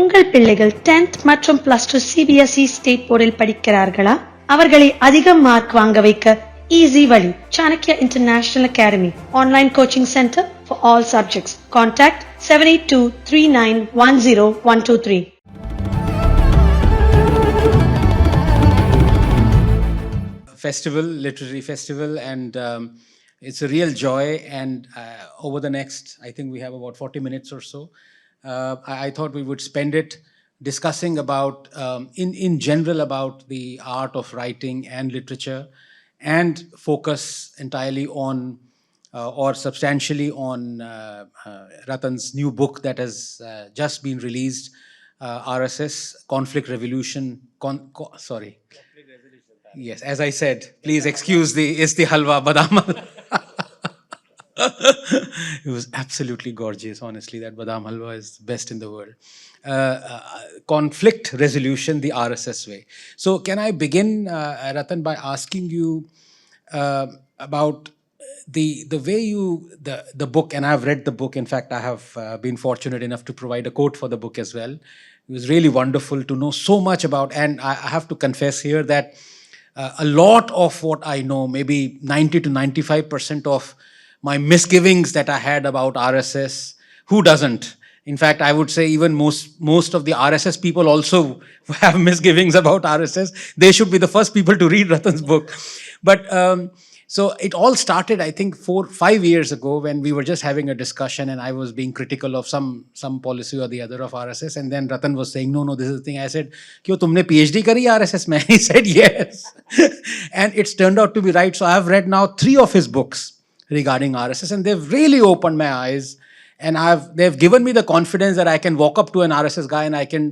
உங்கள் பிள்ளைகள் 10th மற்றும் +2 CBSE ஸ்டேட் போர்டில் படிக்கிறார்களா? அவர்களை அதிக மார்க் வாங்க வைக்க ஈஸி வழி. Chanakyaa International Academy online coaching center for all subjects. Contact 7823910123. Festival, literary festival, and it's a real joy. And over the next, I think we have about 40 minutes or so, I thought we would spend it discussing about, in general, about the art of writing and literature, and focus entirely on, or substantially on, Ratan's new book that has just been released, RSS, Conflict Revolution, sorry. Yes, as I said, please excuse the Isti Halwa Badam. It was absolutely gorgeous, honestly. That Badam Halwa is best in the world. Conflict Resolution the RSS way. So can I begin, Ratan, by asking you about the way the book, and I've read the book. In fact, I have been fortunate enough to provide a quote for the book as well. It was really wonderful to know so much about, and I have to confess here that a lot of what I know, maybe 90 to 95% of my misgivings that I had about RSS, who doesn't? In fact, I would say even most of the RSS people also have misgivings about RSS. They should be the first people to read Ratan's book. But so it all started, I think, 4-5 years ago, when we were just having a discussion and I was being critical of some policy or the other of RSS. And then Ratan was saying, no, this is the thing. I said, Kyo tumne PhD kari RSS mein? He said, yes. And it's turned out to be right. So I have read now 3 of his books regarding RSS, and they've really opened my eyes. And they've given me the confidence that I can walk up to an RSS guy and I can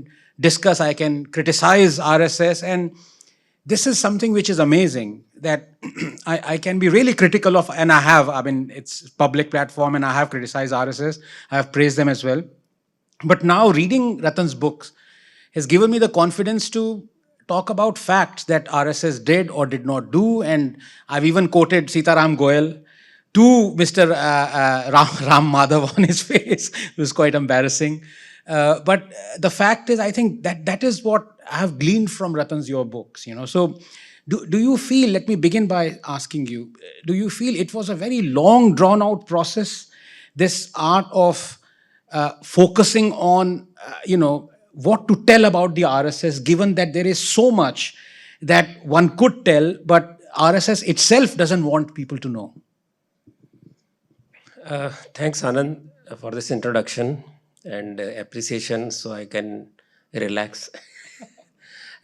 discuss, I can criticize RSS. And this is something which is amazing, that I can be really critical of, and I have. I mean, it's public platform and I have criticized RSS. I have praised them as well. But now reading Ratan's books has given me the confidence to talk about facts that RSS did or did not do. And I've even quoted Sitaram Goyal to Mr. Ram Madhav on his face. It was quite embarrassing. But the fact is, I think that is what I have gleaned from Ratan's your books. So do you feel, let me begin by asking you, do you feel it was a very long, drawn-out process, this art of focusing on, what to tell about the RSS, given that there is so much that one could tell, but RSS itself doesn't want people to know? Thanks, Anand, for this introduction and appreciation, so I can relax.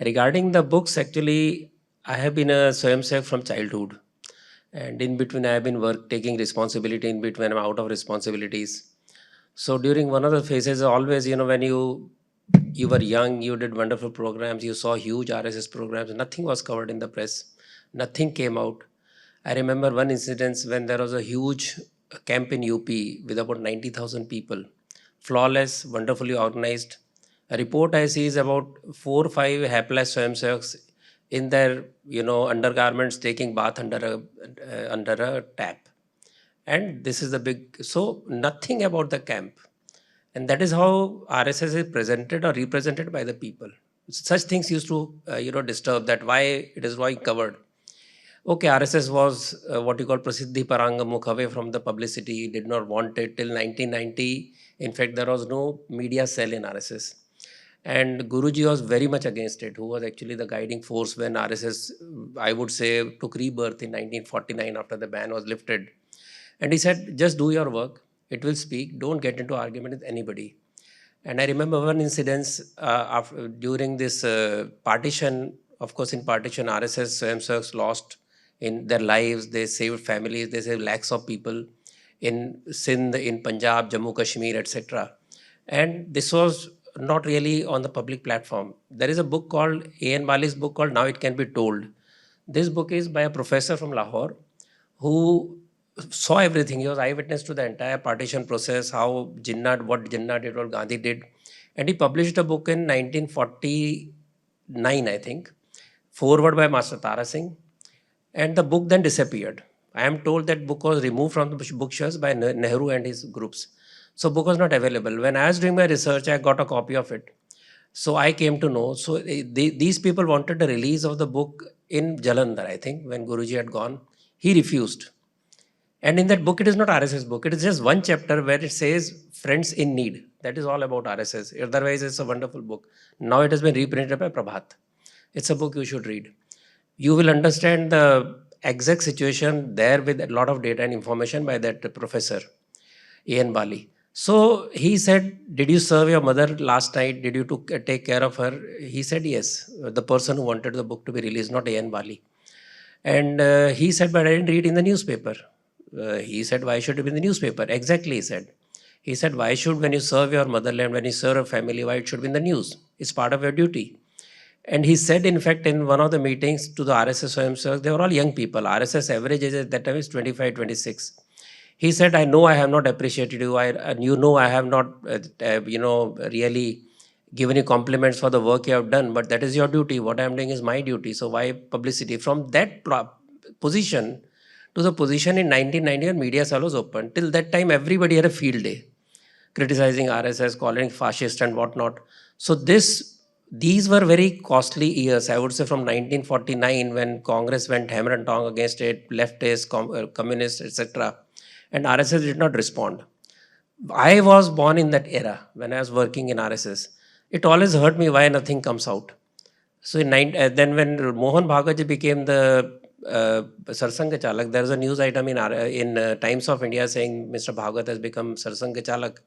Regarding the books, actually, I have been a Swayamsevak from childhood. And in between, I have been taking responsibility. In between, I'm out of responsibilities. So during one of the phases, always, when you were young, you did wonderful programs. You saw huge RSS programs. Nothing was covered in the press. Nothing came out. I remember one incident when there was a huge camp in UP with about 90,000 people. Flawless, wonderfully organized. A report I see is about 4 or 5 hapless Swayamsevaks in their, undergarments taking bath under a tap. And this is the big, so nothing about the camp. And that is how RSS is presented or represented by the people. Such things used to, disturb that why it is why covered. Okay, RSS was what you call Prasiddhi Parangamukh, away from the publicity, did not want it till 1990. In fact, there was no media cell in RSS. And Guruji was very much against it, who was actually the guiding force when RSS, I would say, took rebirth in 1949 after the ban was lifted. And he said, just do your work, it will speak, don't get into argument with anybody. And I remember one incident during this partition. Of course, in partition, RSS Swayamsevaks lost in their lives, they saved families, they saved lakhs of people in Sindh, in Punjab, Jammu Kashmir, etc. And this was not really on the public platform. There is a book called, A.N. Bali's book called Now It Can Be Told. This book is by a professor from Lahore who saw everything. He was eyewitness to the entire partition process, how what Jinnah did, what Gandhi did. And he published a book in 1949, I think, foreword by Master Tara Singh. And the book then disappeared. I am told that book was removed from the bookshelves by Nehru and his groups. So book was not available. When I was doing my research, I got a copy of it. So I came to know. So these people wanted the release of the book in Jalandhar, I think, when Guruji had gone. He refused. And in that book, it is not RSS book. It is just one chapter where it says Friends in Need. That is all about RSS. Otherwise, it's a wonderful book. Now it has been reprinted by Prabhat. It's a book you should read. You will understand the exact situation there with a lot of data and information by that professor, A.N. Bali. So he said, did you serve your mother last night? Did you take care of her? He said, yes. The person who wanted the book to be released, not A.N. Bali. And he said, but I didn't read in the newspaper. He said, why should it be in the newspaper? Exactly, he said. He said, why should, when you serve your motherland, when you serve a family, why it should be in the news? It's part of your duty. And he said, in fact, in one of the meetings to the RSS Swayamsevak, they were all young people. RSS average age at that time is 25, 26. He said, I know I have not appreciated you. And you know I have not, really given you compliments for the work you have done, but that is your duty. What I am doing is my duty. So why publicity? From that position to the position in 1990 when media cell was open, till that time everybody had a field day, criticizing RSS, calling fascist and whatnot. So these were very costly years. I would say from 1949 when Congress went hammer and tong against it, leftists, communists, etc. And RSS did not respond. I was born in that era when I was working in RSS. It always hurt me why nothing comes out. So then when Mohan Bhagwat became the Sarsang Chalak, there is a news item in Times of India saying Mr. Bhagwat has become Sarsang Chalak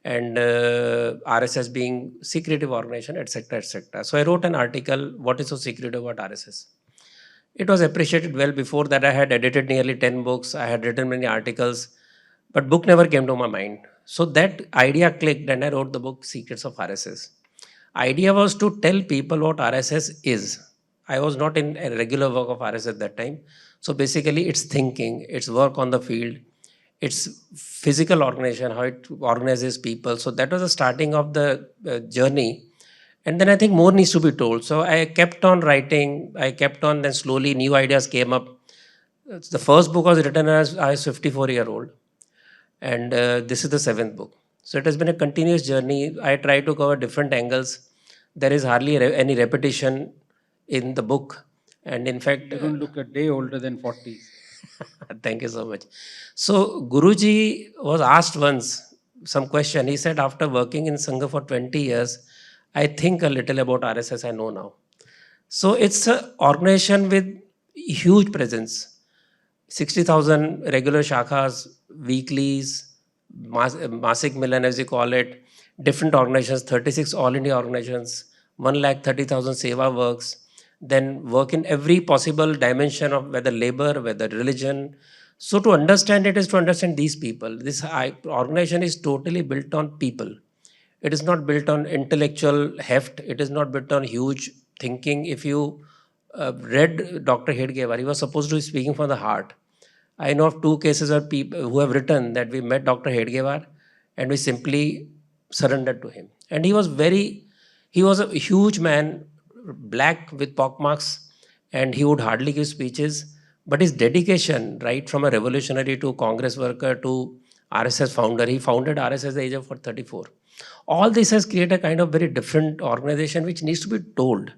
and RSS being secretive organization, etc., etc. So I wrote an article, what is so secretive about RSS? It was appreciated well. Before that, I had edited nearly 10 books. I had written many articles, but book never came to my mind. So that idea clicked and I wrote the book Secrets of RSS. Idea was to tell people what RSS is. I was not in a regular work of RSS at that time. So basically it's thinking, it's work on the field, it's physical organization, how it organizes people. So that was the starting of the journey. And then I think more needs to be told. So I kept on writing, then slowly new ideas came up. The first book was written as I was 54-year-old. And this is the seventh book. So it has been a continuous journey. I try to cover different angles. There is hardly any repetition in the book. And in fact, You don't look a day older than 40. thank you so much. So Guruji was asked once some question. He said, after working in Sangha for 20 years, I think a little about RSS I know now. So it's an organization with huge presence. 60,000 regular shakhas, weeklies, Masik Milan as you call it, different organizations, 36 all India organizations, 130,000 seva works, then work in every possible dimension of whether labor, whether religion. So to understand it is to understand these people. This organization is totally built on people. It is not built on intellectual heft. It is not built on huge thinking. If you read Dr. Hedgewar, he was supposed to be speaking from the heart. I know of 2 cases of people who have written that we met Dr. Hedgewar and we simply surrendered to him. And he was a huge man, black with pockmarks, and he would hardly give speeches. But his dedication, right from a revolutionary to Congress worker to RSS founder, he founded RSS at the age of 34. All this has created a kind of very different organization which needs to be told.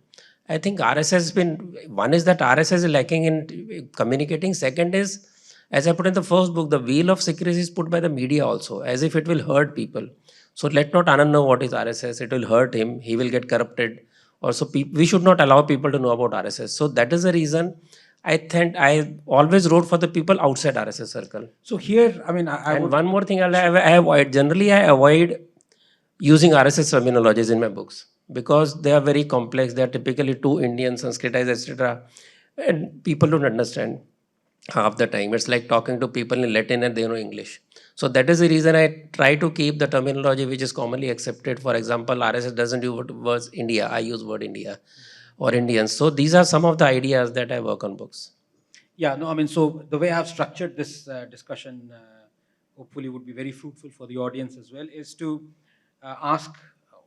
I think RSS has been, one is that RSS is lacking in communicating. Second is, as I put in the first book, the wheel of secrecy is put by the media also, as if it will hurt people. So let not Anand know what is RSS, it will hurt him, he will get corrupted. Also, we should not allow people to know about RSS. So that is the reason I think I always wrote for the people outside RSS circle. So here, I mean, I And would, one more thing I avoid, generally I avoid using RSS terminologies in my books because they are very complex. They are typically too Indian, Sanskritized, etc. And people don't understand half the time. It's like talking to people in Latin and they know English. So that is the reason I try to keep the terminology which is commonly accepted. For example, RSS doesn't use words India. I use word India or Indians. So these are some of the ideas that I work on books. yeah, no, I mean, so the way I've structured this discussion hopefully would be very fruitful for the audience as well, is to ask,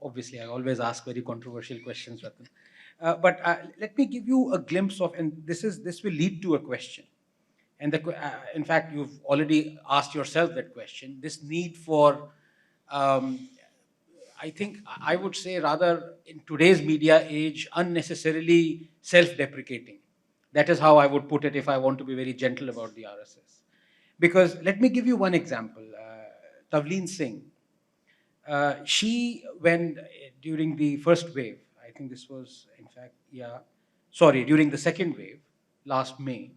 obviously, I always ask very controversial questions, Ratan. But let me give you a glimpse of, and this will lead to a question. And in fact, you've already asked yourself that question, this need for I think I would say rather in today's media age, unnecessarily self-deprecating. That is how I would put it if I want to be very gentle about the RSS. Because let me give you one example. Tavleen Singh, she, when during the first wave, I think this was, in fact, yeah, sorry, during the second wave, last May,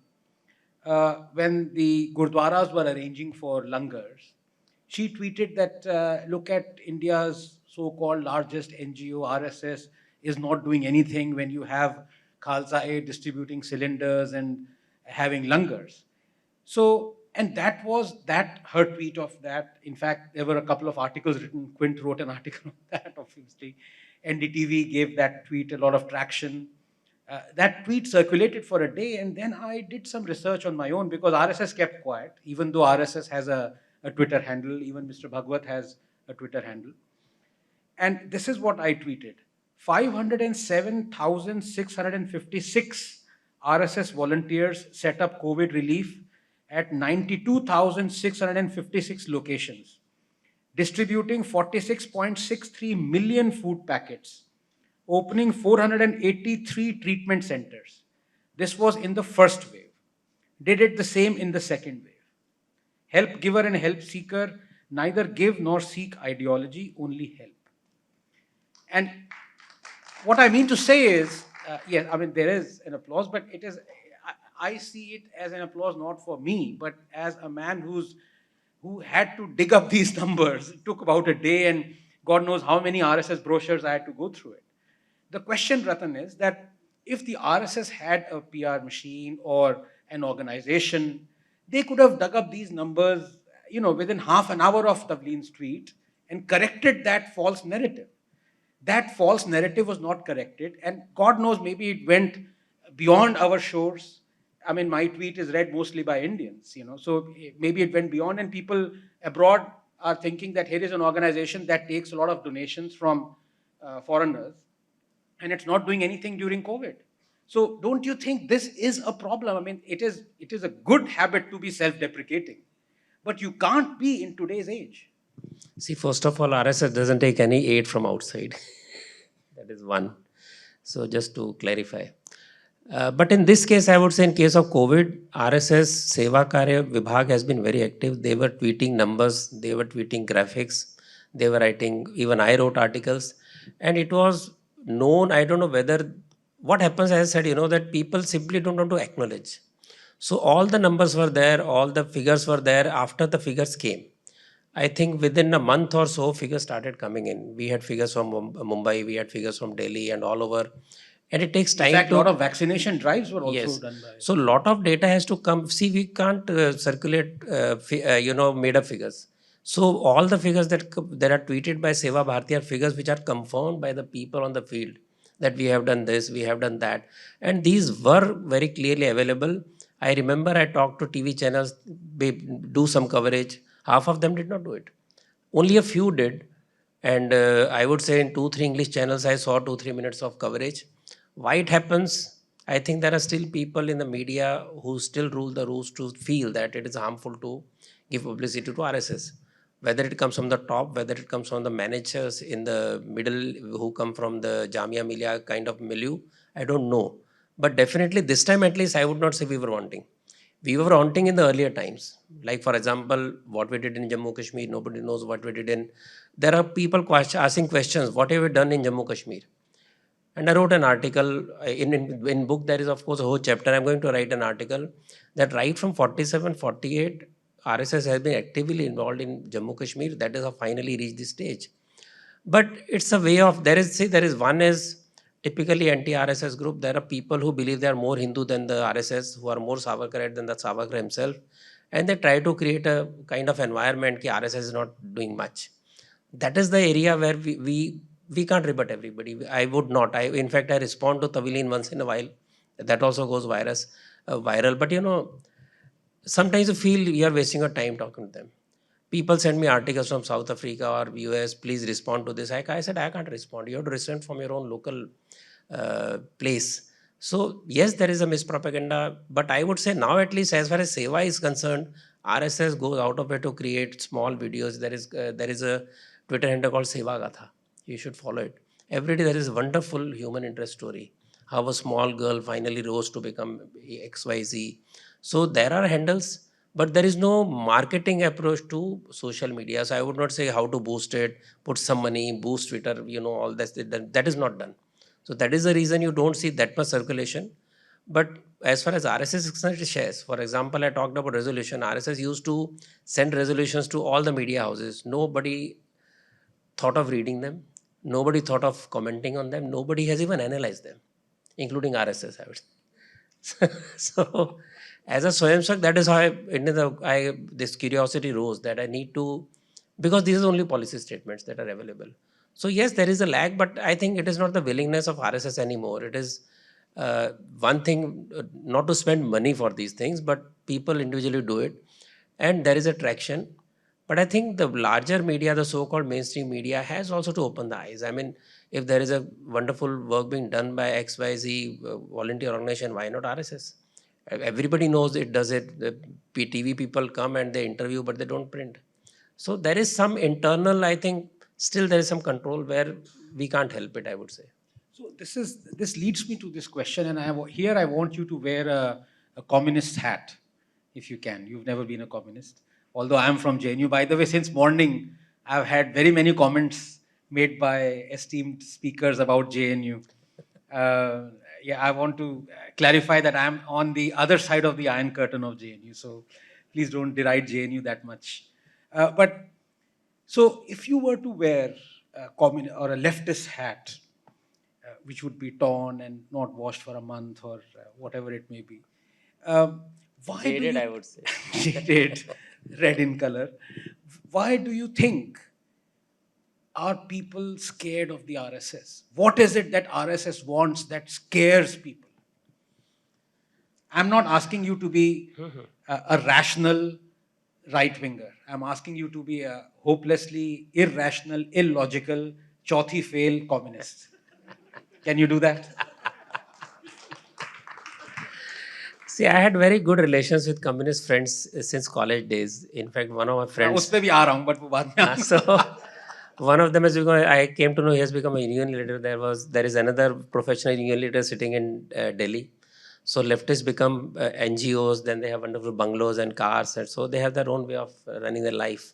when the gurdwaras were arranging for langars, she tweeted that look at India's so-called largest NGO, RSS, is not doing anything when you have Khalsa Aid distributing cylinders and having langars. So, and that was that her tweet of that. In fact, there were a couple of articles written. Quint wrote an article on that, obviously. NDTV gave that tweet a lot of traction. That tweet circulated for a day, and then I did some research on my own because RSS kept quiet, even though RSS has a Twitter handle, even Mr. Bhagwat has a Twitter handle. And this is what I tweeted: 507,656 RSS volunteers set up COVID relief at 92,656 locations, distributing 46.63 million food packets, opening 483 treatment centers. This was in the first wave. Did it the same in the second wave. Help giver and help seeker neither give nor seek ideology, only help. And what I mean to say is, yes, I mean, there is an applause, but it is, I see it as an applause not for me, but as a man who had to dig up these numbers. It took about a day, and God knows how many RSS brochures I had to go through it. The question, Ratan, is that if the RSS had a PR machine or an organization, they could have dug up these numbers, within half an hour of Tavleen's tweet and corrected that false narrative. That false narrative was not corrected, and God knows, maybe it went beyond our shores. I mean, my tweet is read mostly by Indians, so maybe it went beyond, and people abroad are thinking that here is an organization that takes a lot of donations from foreigners, and it's not doing anything during COVID. So don't you think this is a problem? I mean, it is a good habit to be self-deprecating, but you can't be in today's age. See, first of all, RSS doesn't take any aid from outside. That is one. So just to clarify. But in this case, I would say in case of COVID, RSS Seva Karya Vibhag has been very active. They were tweeting numbers, they were tweeting graphics, they were writing, even I wrote articles. And it was known, I don't know whether, what happens, as I said, that people simply don't want to acknowledge. So all the numbers were there, all the figures were there after the figures came. I think within a month or so, figures started coming in. We had figures from Mumbai, we had figures from Delhi and all over. And it takes time. In fact, a lot of vaccination drives were also done by. So a lot of data has to come. See, we can't circulate, made up figures. So all the figures that are tweeted by Seva Bharati are figures which are confirmed by the people on the field, that we have done this, we have done that. And these were very clearly available. I remember I talked to TV channels, do some coverage. Half of them did not do it. Only a few did. And I would say in 2-3 English channels, I saw 2-3 minutes of coverage. Why it happens? I think there are still people in the media who still rule the roost to feel that it is harmful to give publicity to RSS. Whether it comes from the top, whether it comes from the managers in the middle who come from the Jamia Millia kind of milieu, I don't know. But definitely this time at least I would not say we were wanting. We were wanting in the earlier times. Like for example, what we did in Jammu Kashmir, nobody knows what we did in. There are people asking questions, what have we done in Jammu Kashmir? And I wrote an article, in book there is of course a whole chapter. I'm going to write an article that right from 47, 48, RSS has been actively involved in Jammu Kashmir. That is how finally reached this stage. But it's a way of, there is one is typically anti-RSS group. There are people who believe they are more Hindu than the RSS, who are more Savarkarite than the Savarkar himself. And they try to create a kind of environment that RSS is not doing much. That is the area where we can't rebut everybody. I would not. In fact, I respond to Tavleen once in a while. That also goes viral. But sometimes you feel you are wasting your time talking to them. People send me articles from South Africa or US, please respond to this. I said, I can't respond. You have to respond from your own local place. So yes, there is a mispropaganda, but I would say now at least as far as Seva is concerned, RSS goes out of it to create small videos. There is a Twitter handle called Seva Gatha. You should follow it. Every day there is a wonderful human interest story. How a small girl finally rose to become XYZ. So there are handles, but there is no marketing approach to social media. So I would not say how to boost it, put some money, boost Twitter, all that is not done. So that is the reason you don't see that much circulation. But as far as RSS is concerned, it shares. For example, I talked about resolution. RSS used to send resolutions to all the media houses. Nobody thought of reading them. Nobody thought of commenting on them. Nobody has even analyzed them, including RSS, I would say. So, as a Swayamsek, that is how this curiosity rose that I need to, because these are only policy statements that are available. So, yes, there is a lag, but I think it is not the willingness of RSS anymore. It is one thing, not to spend money for these things, but people individually do it. And there is a traction. But I think the larger media, the so-called mainstream media, has also to open the eyes. I mean, if there is a wonderful work being done by XYZ volunteer organization, why not RSS? Everybody knows it does it. The TV people come and they interview, but they don't print. So there is some internal, I think, still there is some control where we can't help it, I would say. So this leads me to this question, and here I want you to wear a communist hat, if you can. You've never been a communist, although I am from JNU. By the way, since morning, I've had very many comments made by esteemed speakers about JNU. Yeah, I want to clarify that I'm on the other side of the Iron Curtain of JNU, so please don't deride JNU that much. So if you were to wear a or a leftist hat, which would be torn and not washed for a month or whatever it may be, why Jaded, do you, I would say. jaded, red in color. Why do you think are people scared of the RSS? What is it that RSS wants that scares people? I'm not asking you to be a rational right-winger. I'm asking you to be a hopelessly irrational, illogical, chauthi fail communist. Can you do that? See, I had very good relations with communist friends since college days. In fact, one of my friends. उस पे भी आ रहा हूँ, but वो बाद में आऊँगा. So, one of them has become, I came to know he has become a union leader. There is another professional union leader sitting in Delhi. So leftists become NGOs, then they have wonderful bungalows and cars, and so they have their own way of running their life,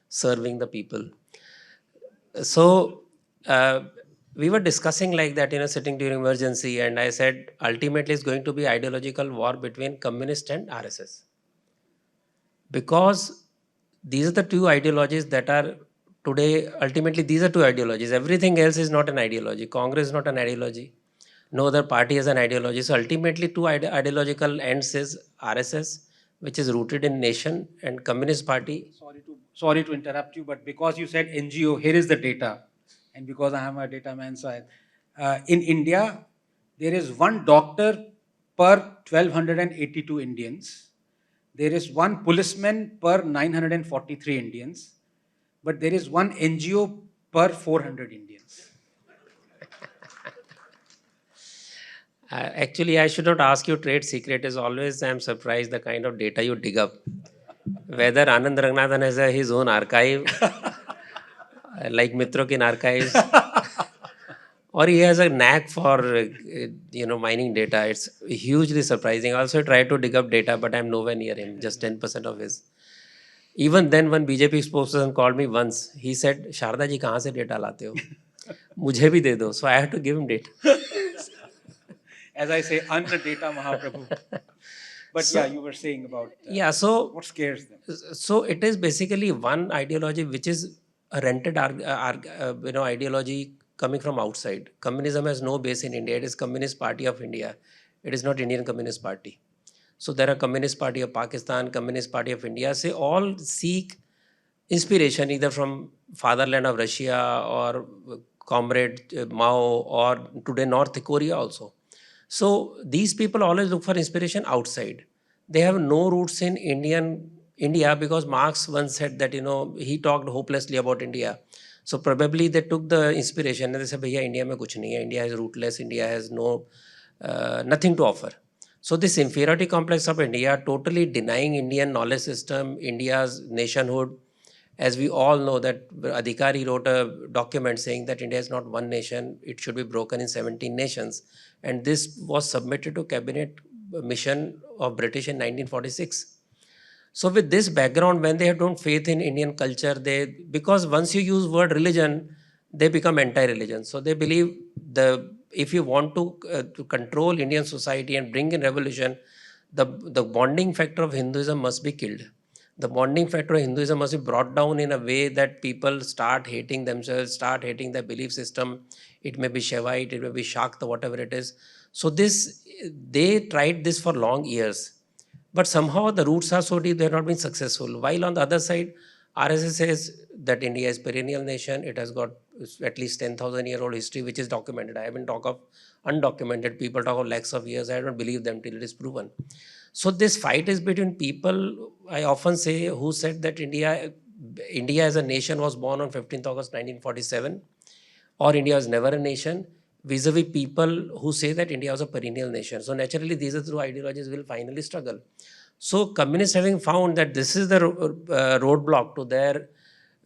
serving the people. So we were discussing like that, sitting during emergency, and I said, ultimately it's going to be ideological war between communist and RSS. Because these are the two ideologies that are today, ultimately these are two ideologies. Everything else is not an ideology. Congress is not an ideology. No other party has an ideology. So ultimately two ideological ends is RSS, which is rooted in nation, and Communist Party. Sorry to interrupt you, but because you said NGO, here is the data. And because I am a data man, so in India, there is one doctor per 1,282 Indians. There is one policeman per 943 Indians. But there is one NGO per 400 Indians. Actually, I should not ask you trade secret. Is always I am surprised the kind of data you dig up. Whether Anand Ranganathan has his own archive, like Mitrokin archives, or he has a knack for mining data. It's hugely surprising. I also tried to dig up data, but I'm nowhere near him. Just 10% of his. Even then, when BJP spokesperson called me once, he said, "Sharda ji, kahan se data laate ho? Mujhe bhi de do." So I had to give him data. As I say, Anna data Mahaprabhu. But so, yeah, you were saying about what scares them. So it is basically one ideology which is a rented ideology coming from outside. Communism has no base in India. It is Communist Party of India. It is not Indian Communist Party. So there are Communist Party of Pakistan, Communist Party of India. They all seek inspiration either from fatherland of Russia or comrade Mao or today North Korea also. So these people always look for inspiration outside. They have no roots in India because Marx once said that, he talked hopelessly about India. So probably they took the inspiration and they said, "Bhaiya, India mein kuch nahi hai. India is rootless. India has nothing to offer." So this inferiority complex of India, totally denying Indian knowledge system, India's nationhood, As we all know that Adhikari wrote a document saying that India is not one nation, it should be broken in 17 nations. And this was submitted to cabinet mission of British in 1946. So with this background, when they don't faith in Indian culture, because once you use word religion, they become anti-religion. So they believe if you want to control Indian society and bring in revolution, the bonding factor of Hinduism must be killed. The bonding factor of Hinduism must be brought down in a way that people start hating themselves, start hating their belief system. It may be Shaivite, it may be Shakta, whatever it is. So they tried this for long years. But somehow the roots are so deep, they have not been successful. While on the other side, RSS says that India is perennial nation. It has got at least 10,000-year-old history, which is documented. I haven't talked of undocumented. People talk of lakhs of years. I don't believe them till it is proven. So this fight is between people, I often say, who said that India as a nation was born on 15th August 1947, or India was never a nation, vis-a-vis people who say that India was a perennial nation. So naturally, these are two ideologies will finally struggle. So communists, having found that this is the roadblock to their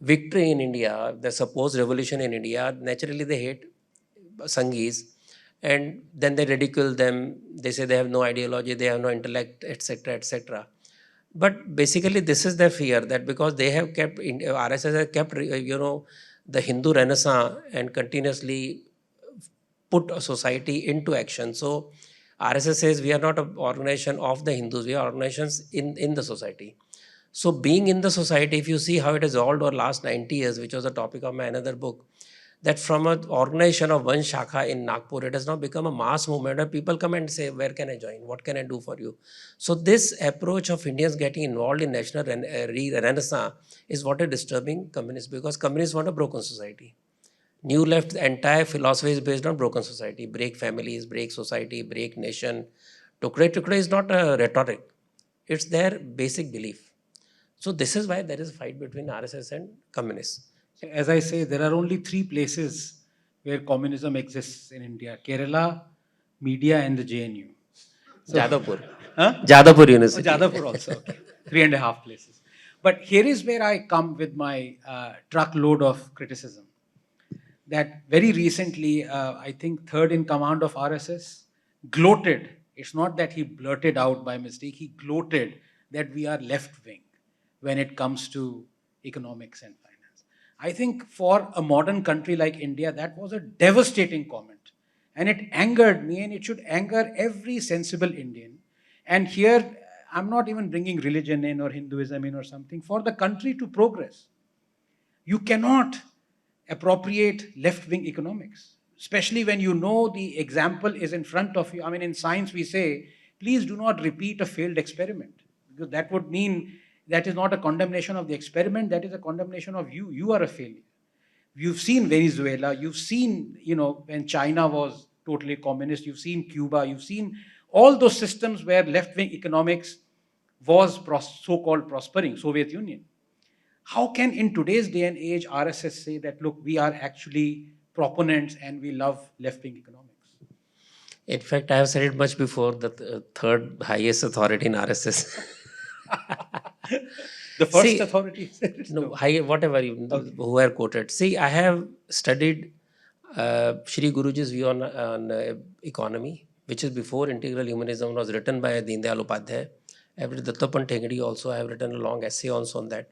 victory in India, the supposed revolution in India, naturally they hate Sanghis, and then they ridicule them. They say they have no ideology, they have no intellect, etc., etc. But basically, this is their fear, that because they have kept, RSS has kept, the Hindu Renaissance and continuously put a society into action. So RSS says we are not an organization of the Hindus, we are organizations in the society. So being in the society, if you see how it has evolved over the last 90 years, which was the topic of my another book, that from an organization of one Shakha in Nagpur, it has now become a mass movement where people come and say, where can I join? What can I do for you? So this approach of Indians getting involved in national renaissance is what is disturbing communists, because communists want a broken society. New Left's entire philosophy is based on broken society. Break families, break society, break nation. Tukde tukde is not a rhetoric. It's their basic belief. So this is why there is a fight between RSS and communists. As I say, there are only three places where communism exists in India: Kerala, media, and the JNU. So, Jadavpur. Huh? Jadavpur University. Oh, Jadavpur also, okay. 3.5 places. But here is where I come with my truckload of criticism. That very recently, I think third in command of RSS gloated. It's not that he blurted out by mistake. He gloated that we are left wing when it comes to economics and finance. I think for a modern country like India, that was a devastating comment. And it angered me, and it should anger every sensible Indian. And here, I'm not even bringing religion in or Hinduism in or something. For the country to progress, you cannot appropriate left-wing economics, especially when you know the example is in front of you. I mean, in science we say, please do not repeat a failed experiment, because that would mean that is not a condemnation of the experiment, that is a condemnation of you. You are a failure. You've seen Venezuela, you've seen, when China was totally communist, you've seen Cuba, you've seen all those systems where left-wing economics was so-called prospering, Soviet Union. How can in today's day and age RSS say that, look, we are actually proponents and we love left-wing economics? In fact, I have said it much before, the third highest authority in RSS. The first authority said it. No, whatever who are quoted. See, I have studied Shri Guruji's view on economy, which is before Integral Humanism was written by Deen Dayal Upadhyay. I have read Dattapant Thengdi also. I have written a long essay also on that.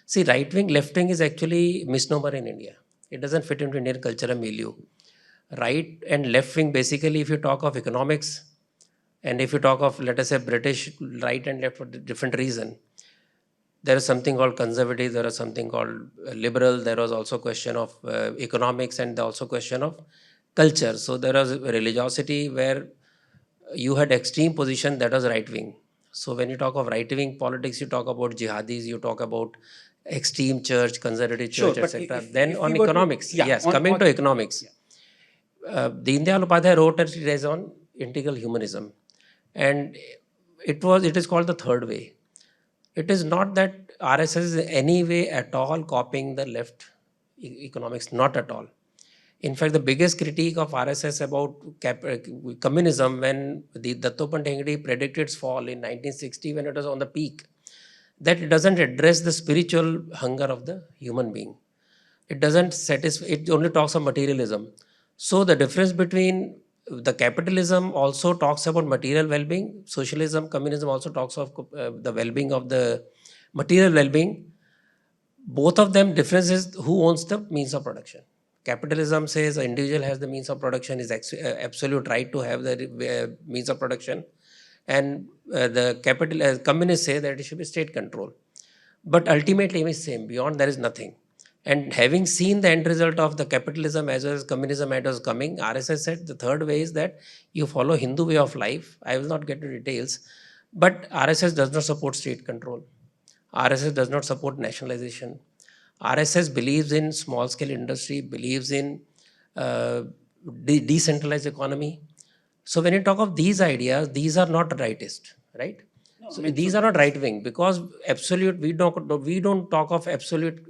See, right wing, left wing is actually misnomer in India. It doesn't fit into Indian culture and milieu. Right and left wing, basically, if you talk of economics, and if you talk of, let us say, British right and left for different reason, there is something called conservative, there is something called liberal, there was also question of economics, and also question of culture. So there was religiosity where you had extreme position, that was right wing. So when you talk of right wing politics, you talk about jihadis, you talk about extreme church, conservative church, Sure, etc. Then on economics, coming to economics, Deen Dayal Upadhyay wrote a treatise on integral humanism, and it is called the third way. It is not that RSS is in any way at all copying the left economics, not at all. In fact, the biggest critique of RSS about communism, when the Dattapant Thengdi predicted its fall in 1960, when it was on the peak, that it doesn't address the spiritual hunger of the human being. It doesn't satisfy, it only talks of materialism. So the difference between the capitalism also talks about material well-being, socialism, communism also talks of the well-being of the material well-being. Both of them difference is who owns the means of production. Capitalism says an individual has the means of production, is absolute right to have the means of production, and the communists say that it should be state control. But ultimately it is same. Beyond there is nothing. And having seen the end result of the capitalism as well as communism as was coming, RSS said the third way is that you follow Hindu way of life. I will not get into details, but RSS does not support state control. RSS does not support nationalization. RSS believes in small scale industry, believes in decentralized economy. So when you talk of these ideas, these are not rightist, right? No, so these are not right wing, because absolute, we don't talk of absolute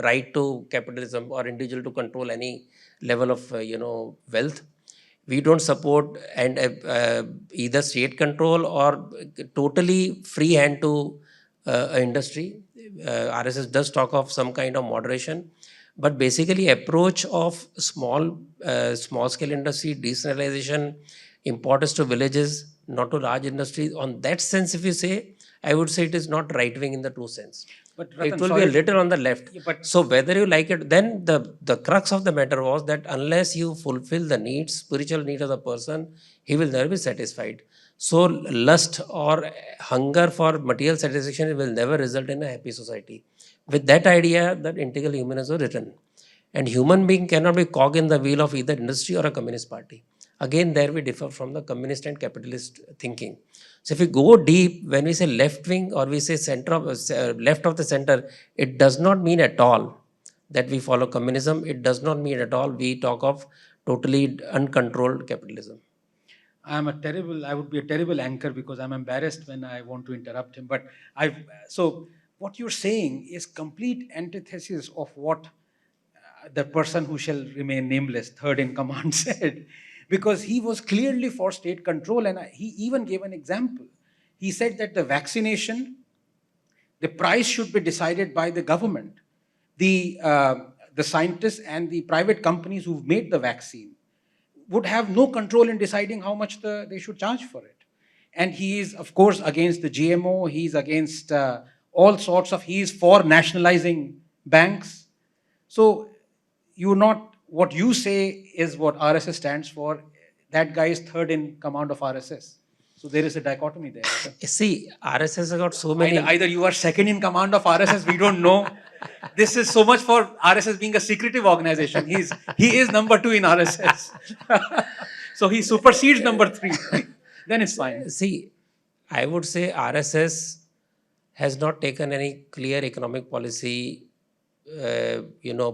right to capitalism or individual to control any level of wealth. We don't support and either state control or totally free hand to industry. RSS does talk of some kind of moderation, but basically approach of small scale industry, decentralization, importance to villages, not to large industries. On that sense, if you say, I would say it is not right wing in the true sense. But Ratan, it will be a little on the left. Yeah, but so whether you like it, then the crux of the matter was that unless you fulfill the needs, spiritual need of the person, he will never be satisfied. So lust or hunger for material satisfaction will never result in a happy society. With that idea, that integral humanism was written. And human being cannot be cog in the wheel of either industry or a communist party. Again, there we differ from the communist and capitalist thinking. So if we go deep, when we say left wing or we say left of the center, it does not mean at all that we follow communism. It does not mean at all we talk of totally uncontrolled capitalism. I would be a terrible anchor because I'm embarrassed when I want to interrupt him. But so what you're saying is complete antithesis of what the person who shall remain nameless, third in command, said. Because he was clearly for state control, and he even gave an example. He said that the vaccination, the price should be decided by the government. The scientists and the private companies who've made the vaccine would have no control in deciding how much they should charge for it. And he is, of course, against the GMO. He's against all sorts of, he is for nationalizing banks. So what you say is what RSS stands for. That guy is third in command of RSS. So there is a dichotomy there. See, RSS has got so many. Either you are second in command of RSS, we don't know. This is so much for RSS being a secretive organization. He is number 2 in RSS. So he supersedes number 3. Then it's fine. See, I would say RSS has not taken any clear economic policy,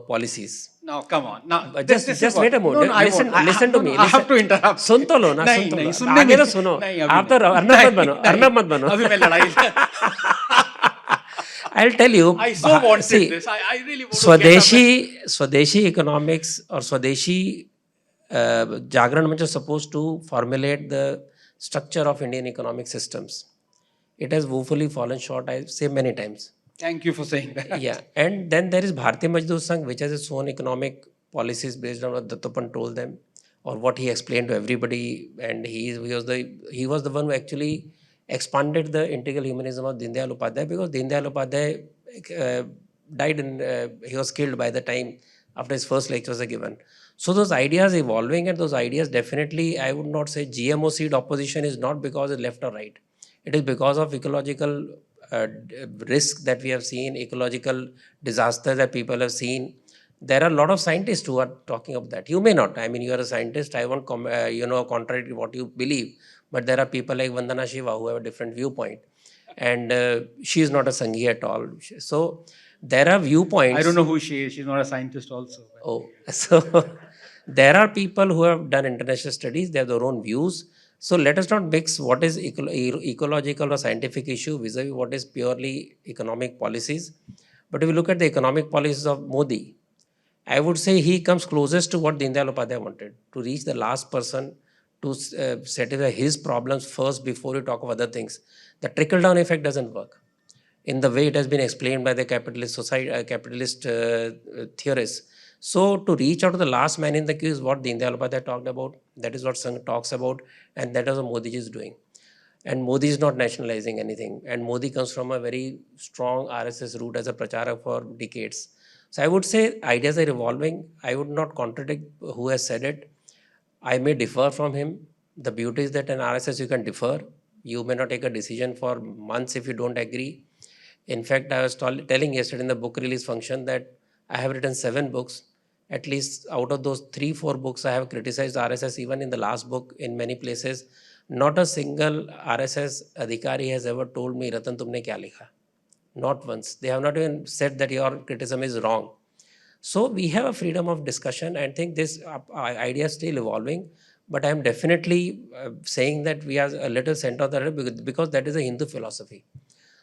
policies. No, come on. Now, just wait a moment. No, listen to me. I have to interrupt. सुन तो लो ना, सुन तो लो. आगे तो सुनो. आप तो अर्नब मत बनो. अभी मैं लड़ाई. I'll tell you. I so wanted this. I really want Swadeshi economics or Swadeshi Jagran, which is supposed to formulate the structure of Indian economic systems. It has woefully fallen short, I say many times. Thank you for saying that. Yeah, and then there is Bharatiya Mazdoor Sangh, which has its own economic policies based on what Dattopant told them or what he explained to everybody. And he was the one who actually expanded the integral humanism of Deendayal Upadhyay, because Deendayal Upadhyay died he was killed by the time after his first lectures are given. So those ideas evolving, and those ideas definitely, I would not say GMO seed opposition is not because it's left or right. It is because of ecological risk that we have seen, ecological disasters that people have seen. There are a lot of scientists who are talking of that. You may not. I mean, you are a scientist. I won't contradict what you believe. But there are people like Vandana Shiva who have a different viewpoint. And she is not a Sanghi at all. So there are viewpoints. I don't know who she is. She's not a scientist also. Oh, so there are people who have done international studies. They have their own views. So let us not mix what is ecological or scientific issue vis-a-vis what is purely economic policies. But if you look at the economic policies of Modi, I would say he comes closest to what Deendayal Upadhyay wanted, to reach the last person, to satisfy his problems first before you talk of other things. The trickle-down effect doesn't work. in the way it has been explained by the capitalist society, theorists. So to reach out to the last man in the queue is what Deen Dayal Upadhyay talked about. That is what Sangh talks about, and that is what Modi ji is doing. And Modi is not nationalizing anything. And Modi comes from a very strong RSS route as a pracharak for decades. So I would say ideas are evolving. I would not contradict who has said it. I may differ from him. The beauty is that in RSS you can differ. You may not take a decision for months if you don't agree. In fact, I was telling yesterday in the book release function that I have written 7 books. At least out of those 3-4 books, I have criticized RSS even in the last book in many places. Not a single RSS adhikari has ever told me, Ratan, tumne kya likha? Not once. They have not even said that your criticism is wrong. So we have a freedom of discussion. I think this idea is still evolving. But I am definitely saying that we are a little center of the because that is a Hindu philosophy.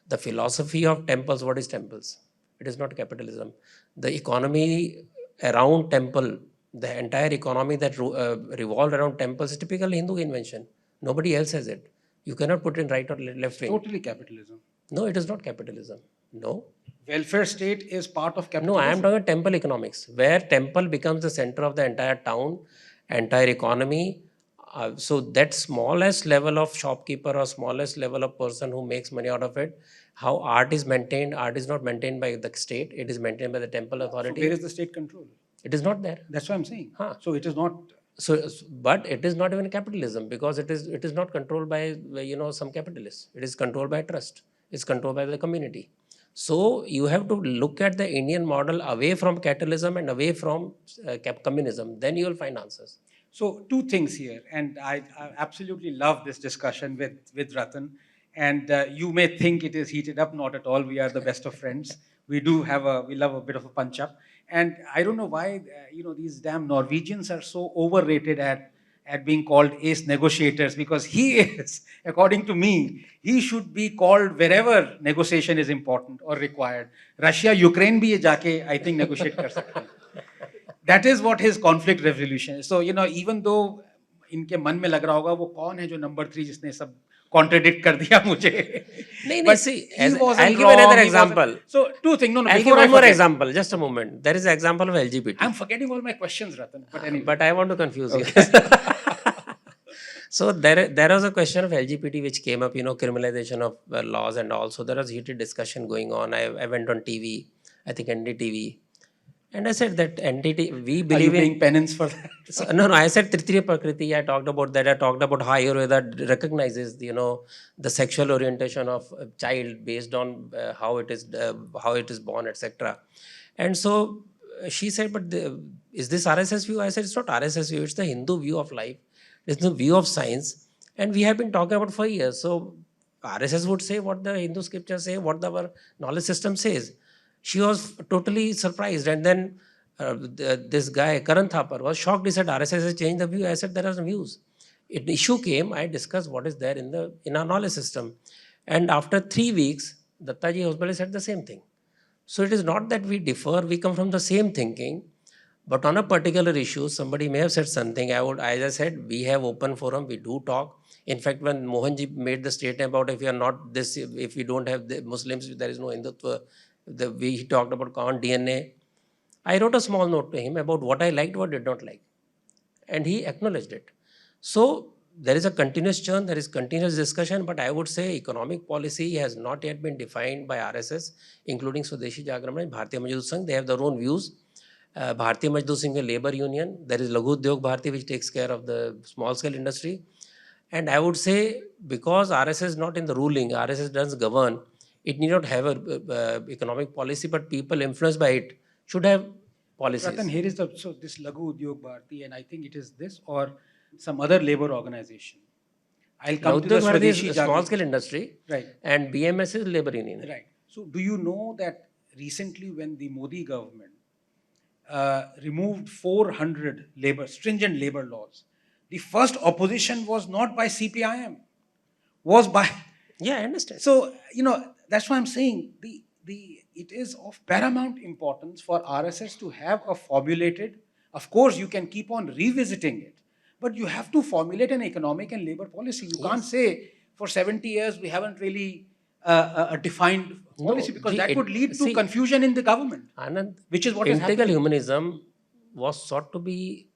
The philosophy of temples, what is temples? It is not capitalism. The economy around temple, the entire economy that revolved around temples is typically Hindu invention. Nobody else has it. You cannot put in right or left wing. Totally capitalism. No, it is not capitalism. No. Welfare state is part of capitalism. No, I am talking about temple economics, where temple becomes the center of the entire town, entire economy. So that smallest level of shopkeeper or smallest level of person who makes money out of it, how art is maintained, art is not maintained by the state, it is maintained by the temple authority. So where is the state control? It is not there. That's what I'm saying. Huh. So it is not. So, but it is not even capitalism because it is not controlled by some capitalists. It is controlled by trust. It's controlled by the community. So you have to look at the Indian model away from capitalism and away from communism. Then you will find answers. So 2 things here, and I absolutely love this discussion with Ratan. And you may think it is heated up, not at all. We are the best of friends. We love a bit of a punch up. And I don't know why, these damn Norwegians are so overrated at being called ace negotiators, because he is, according to me, he should be called wherever negotiation is important or required. Russia, Ukraine bhi ye jaake, I think, negotiate kar sakte hain. That is what his conflict resolution is. So, even though इनके मन में लग रहा होगा वो कौन है जो नंबर 3 जिसने सब contradict कर दिया मुझे. But see, I'll give another example. So 2 things. No, I'll give one more example. Just a moment. There is an example of LGBT. I'm forgetting all my questions, Ratan. But anyway. But I want to confuse you. So there was a question of LGBT which came up, criminalization of laws and all. So there was heated discussion going on. I went on TV, I think NDTV. And I said that NDT, we believe Are you paying penance for that? So, no, I said Tritriya Prakriti. I talked about that. I talked about how Ayurveda recognizes, the sexual orientation of a child based on how it is born, etc. And so she said, but is this RSS view? I said, it's not RSS view. It's the Hindu view of life. It's the view of science. And we have been talking about for years. So RSS would say what the Hindu scriptures say, what our knowledge system says. She was totally surprised. And then this guy, Karan Thapar, was shocked. He said, RSS has changed the view. I said, there are no views. An issue came, I discussed what is there in our knowledge system. And after 3 weeks, Dattaji Hospitali said the same thing. So it is not that we differ, we come from the same thinking. But on a particular issue, somebody may have said something. As I said, we have open forum, we do talk. In fact, when Mohanji made the statement about if we are not this, if we don't have the Muslims, there is no Hindutva, he talked about Khan DNA. I wrote a small note to him about what I liked, what I did not like. And he acknowledged it. So there is a continuous churn, there is continuous discussion, but I would say economic policy has not yet been defined by RSS, including Swadeshi Jagran, Bharatiya Mazdoor Sangh. They have their own views. Bharatiya Mazdoor Sangh Labor Union. There is Laghu Udyog Bharati, which takes care of the small scale industry. And I would say because RSS is not in the ruling, RSS doesn't govern, it need not have a economic policy, but people influenced by it should have policies. Ratan, here is this Laghu Udyog Bharati, and I think it is this or some other labor organization. I'll come to the Swadeshi Jagran. Small scale industry. Right. And BMS is labor union. Right. So do you know that recently when the Modi government removed 400 stringent labor laws, the first opposition was not by CPIM, was by... Yeah, I understand. So, that's why I'm saying it is of paramount importance for RSS to have a formulated, of course you can keep on revisiting it, but you have to formulate an economic and labor policy. You can't say for 70 years we haven't really a defined policy, No, because see, that would lead to see, confusion in the government, Anand, which is what is integral happening. humanism was sought to be,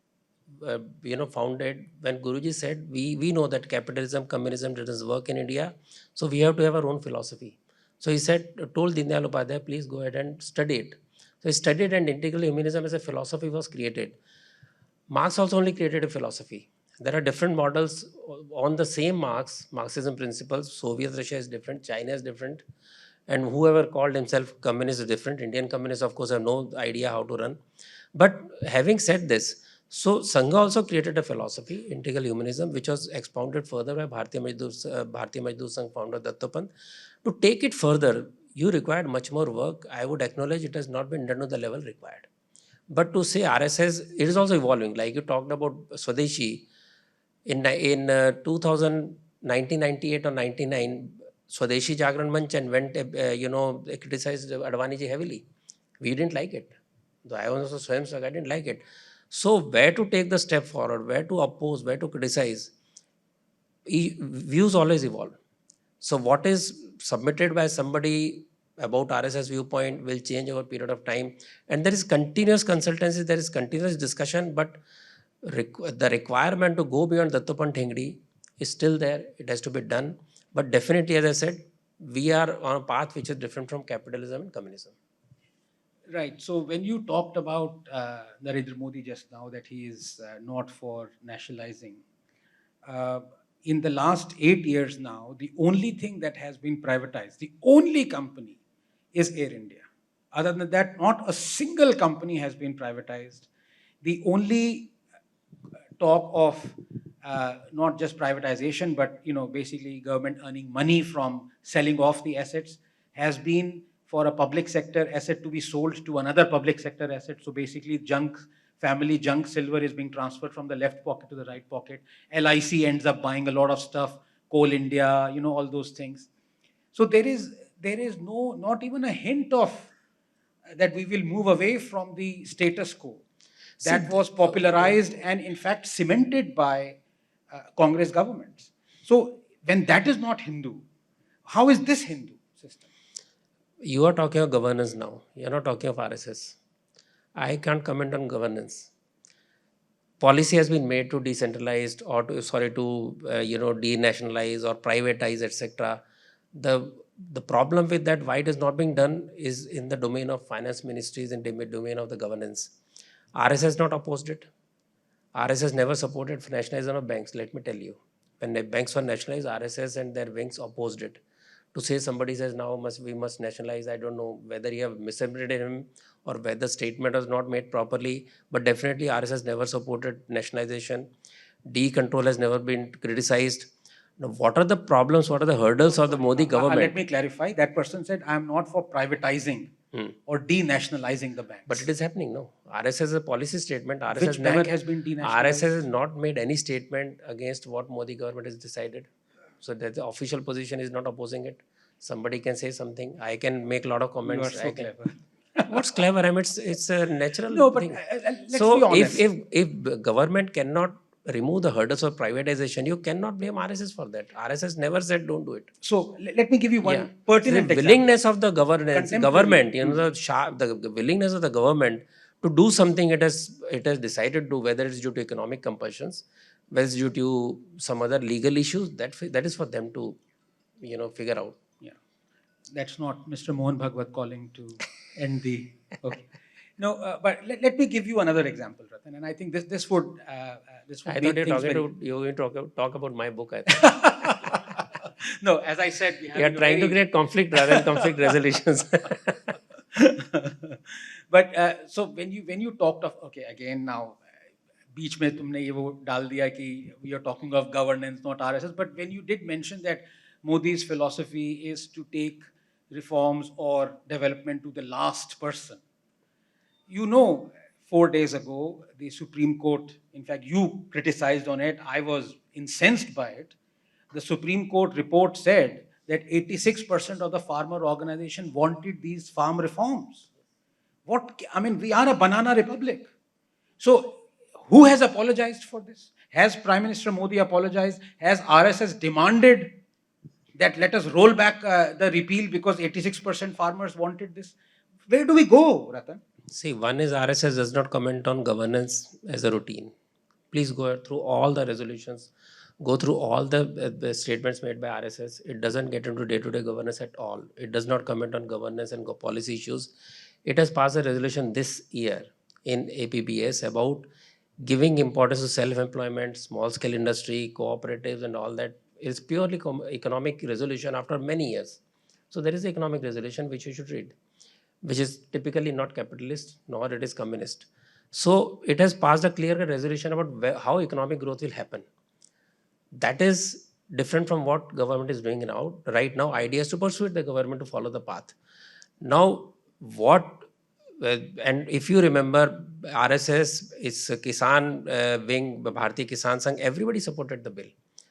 founded when Guruji said, we know that capitalism, communism doesn't work in India, so we have to have our own philosophy. So he said, told Deen Dayal Upadhyay, please go ahead and study it. So he studied, and integral humanism as a philosophy was created. Marx also only created a philosophy. There are different models on the same Marxism principles. Soviet Russia is different, China is different, and whoever called himself communist is different. Indian communists, of course, have no idea how to run. But having said this, so Sangha also created a philosophy, integral humanism, which was expounded further by Bharatiya Mazdoor Sangh founder Dattopant. To take it further, you required much more work. I would acknowledge it has not been done to the level required. But to say RSS, it is also evolving. Like you talked about Swadeshi, in 1998 or 99, Swadeshi Jagran Manch and went, criticized Advani ji heavily. We didn't like it. Though I was also Swayam Sangh, I didn't like it. So where to take the step forward, where to oppose, where to criticize, views always evolve. So what is submitted by somebody about RSS viewpoint will change over a period of time. And there is continuous consultancy, there is continuous discussion, but the requirement to go beyond Dattopant Thengdi is still there. It has to be done. But definitely, as I said, we are on a path which is different from capitalism and communism. Right. So when you talked about Narendra Modi just now, that he is not for nationalizing, uh, in the last 8 years now, the only thing that has been privatized, the only company, is Air India. Other than that, not a single company has been privatized. The only talk of not just privatization, but basically government earning money from selling off the assets has been for a public sector asset to be sold to another public sector asset. So basically, family junk silver is being transferred from the left pocket to the right pocket. LIC ends up buying a lot of stuff. Coal India, all those things. So there is not even a hint of that we will move away from the status quo that was popularized and in fact cemented by Congress governments. So when that is not Hindu, how is this Hindu system? You are talking of governance now. You are not talking of RSS. I can't comment on governance. Policy has been made to decentralize or denationalize or privatize, etc. The problem with that, why it is not being done, is in the domain of finance ministries and domain of the governance. RSS not opposed it. RSS never supported nationalization of banks. Let me tell you, when the banks were nationalized, RSS and their wings opposed it. To say somebody says now we must nationalize, I don't know whether you have misinterpreted him or whether the statement was not made properly, but definitely RSS never supported nationalization. Decontrol has never been criticized. Now, what are the problems, what are the hurdles of the Modi government? Let me clarify. That person said, I am not for privatizing or denationalizing the banks. But it is happening, no? RSS is a policy statement. RSS Which bank has been denationalized? RSS has not made any statement against what Modi government has decided. So that the official position is not opposing it. Somebody can say something. I can make a lot of comments. You are so clever. What's clever? I mean, it's a natural No, but thing. let's So be honest. if government cannot remove the hurdles of privatization, you cannot blame RSS for that. RSS never said don't do it. So let me give you one Yeah. pertinent The example. willingness of the government, the willingness of the government to do something it has decided to do, whether it's due to economic compulsions, whether it's due to some other legal issues, that is for them to figure out. Yeah, that's not Mr. Mohan Bhagwat calling to end the. Okay. No, but let me give you another example, Ratan, and I think this would I make thought you were things talking talk about my book. I thought. No, as I said, we You are trying to create conflict rather than conflict resolutions. But so when you talked of, okay, again now बीच में तुमने ये वो डाल दिया कि we are talking of governance, not RSS, but when you did mention that Modi's philosophy is to take reforms or development to the last person. 4 days ago, the Supreme Court, in fact, you criticized on it, I was incensed by it. The Supreme Court report said that 86% of the farmer organization wanted these farm reforms. We are a banana republic. So, who has apologized for this? Has Prime Minister Modi apologized? Has RSS demanded that let us roll back the repeal because 86% farmers wanted this. Where do we go, Ratan? See, one is RSS does not comment on governance as a routine. Please go through all the resolutions, go through all the statements made by RSS. It doesn't get into day-to-day governance at all. It does not comment on governance and policy issues. It has passed a resolution this year in APBS about giving importance to self-employment, small-scale industry, cooperatives, and all that. Is purely economic resolution after many years. So there is an economic resolution which you should read, which is typically not capitalist nor it is communist. So it has passed a clear resolution about how economic growth will happen. That is different from what government is doing now. Right now, idea is to persuade the government to follow the path. Now, and if you remember, RSS, its Kisan wing, Bharatiya Kisan Sangh, everybody supported the bill.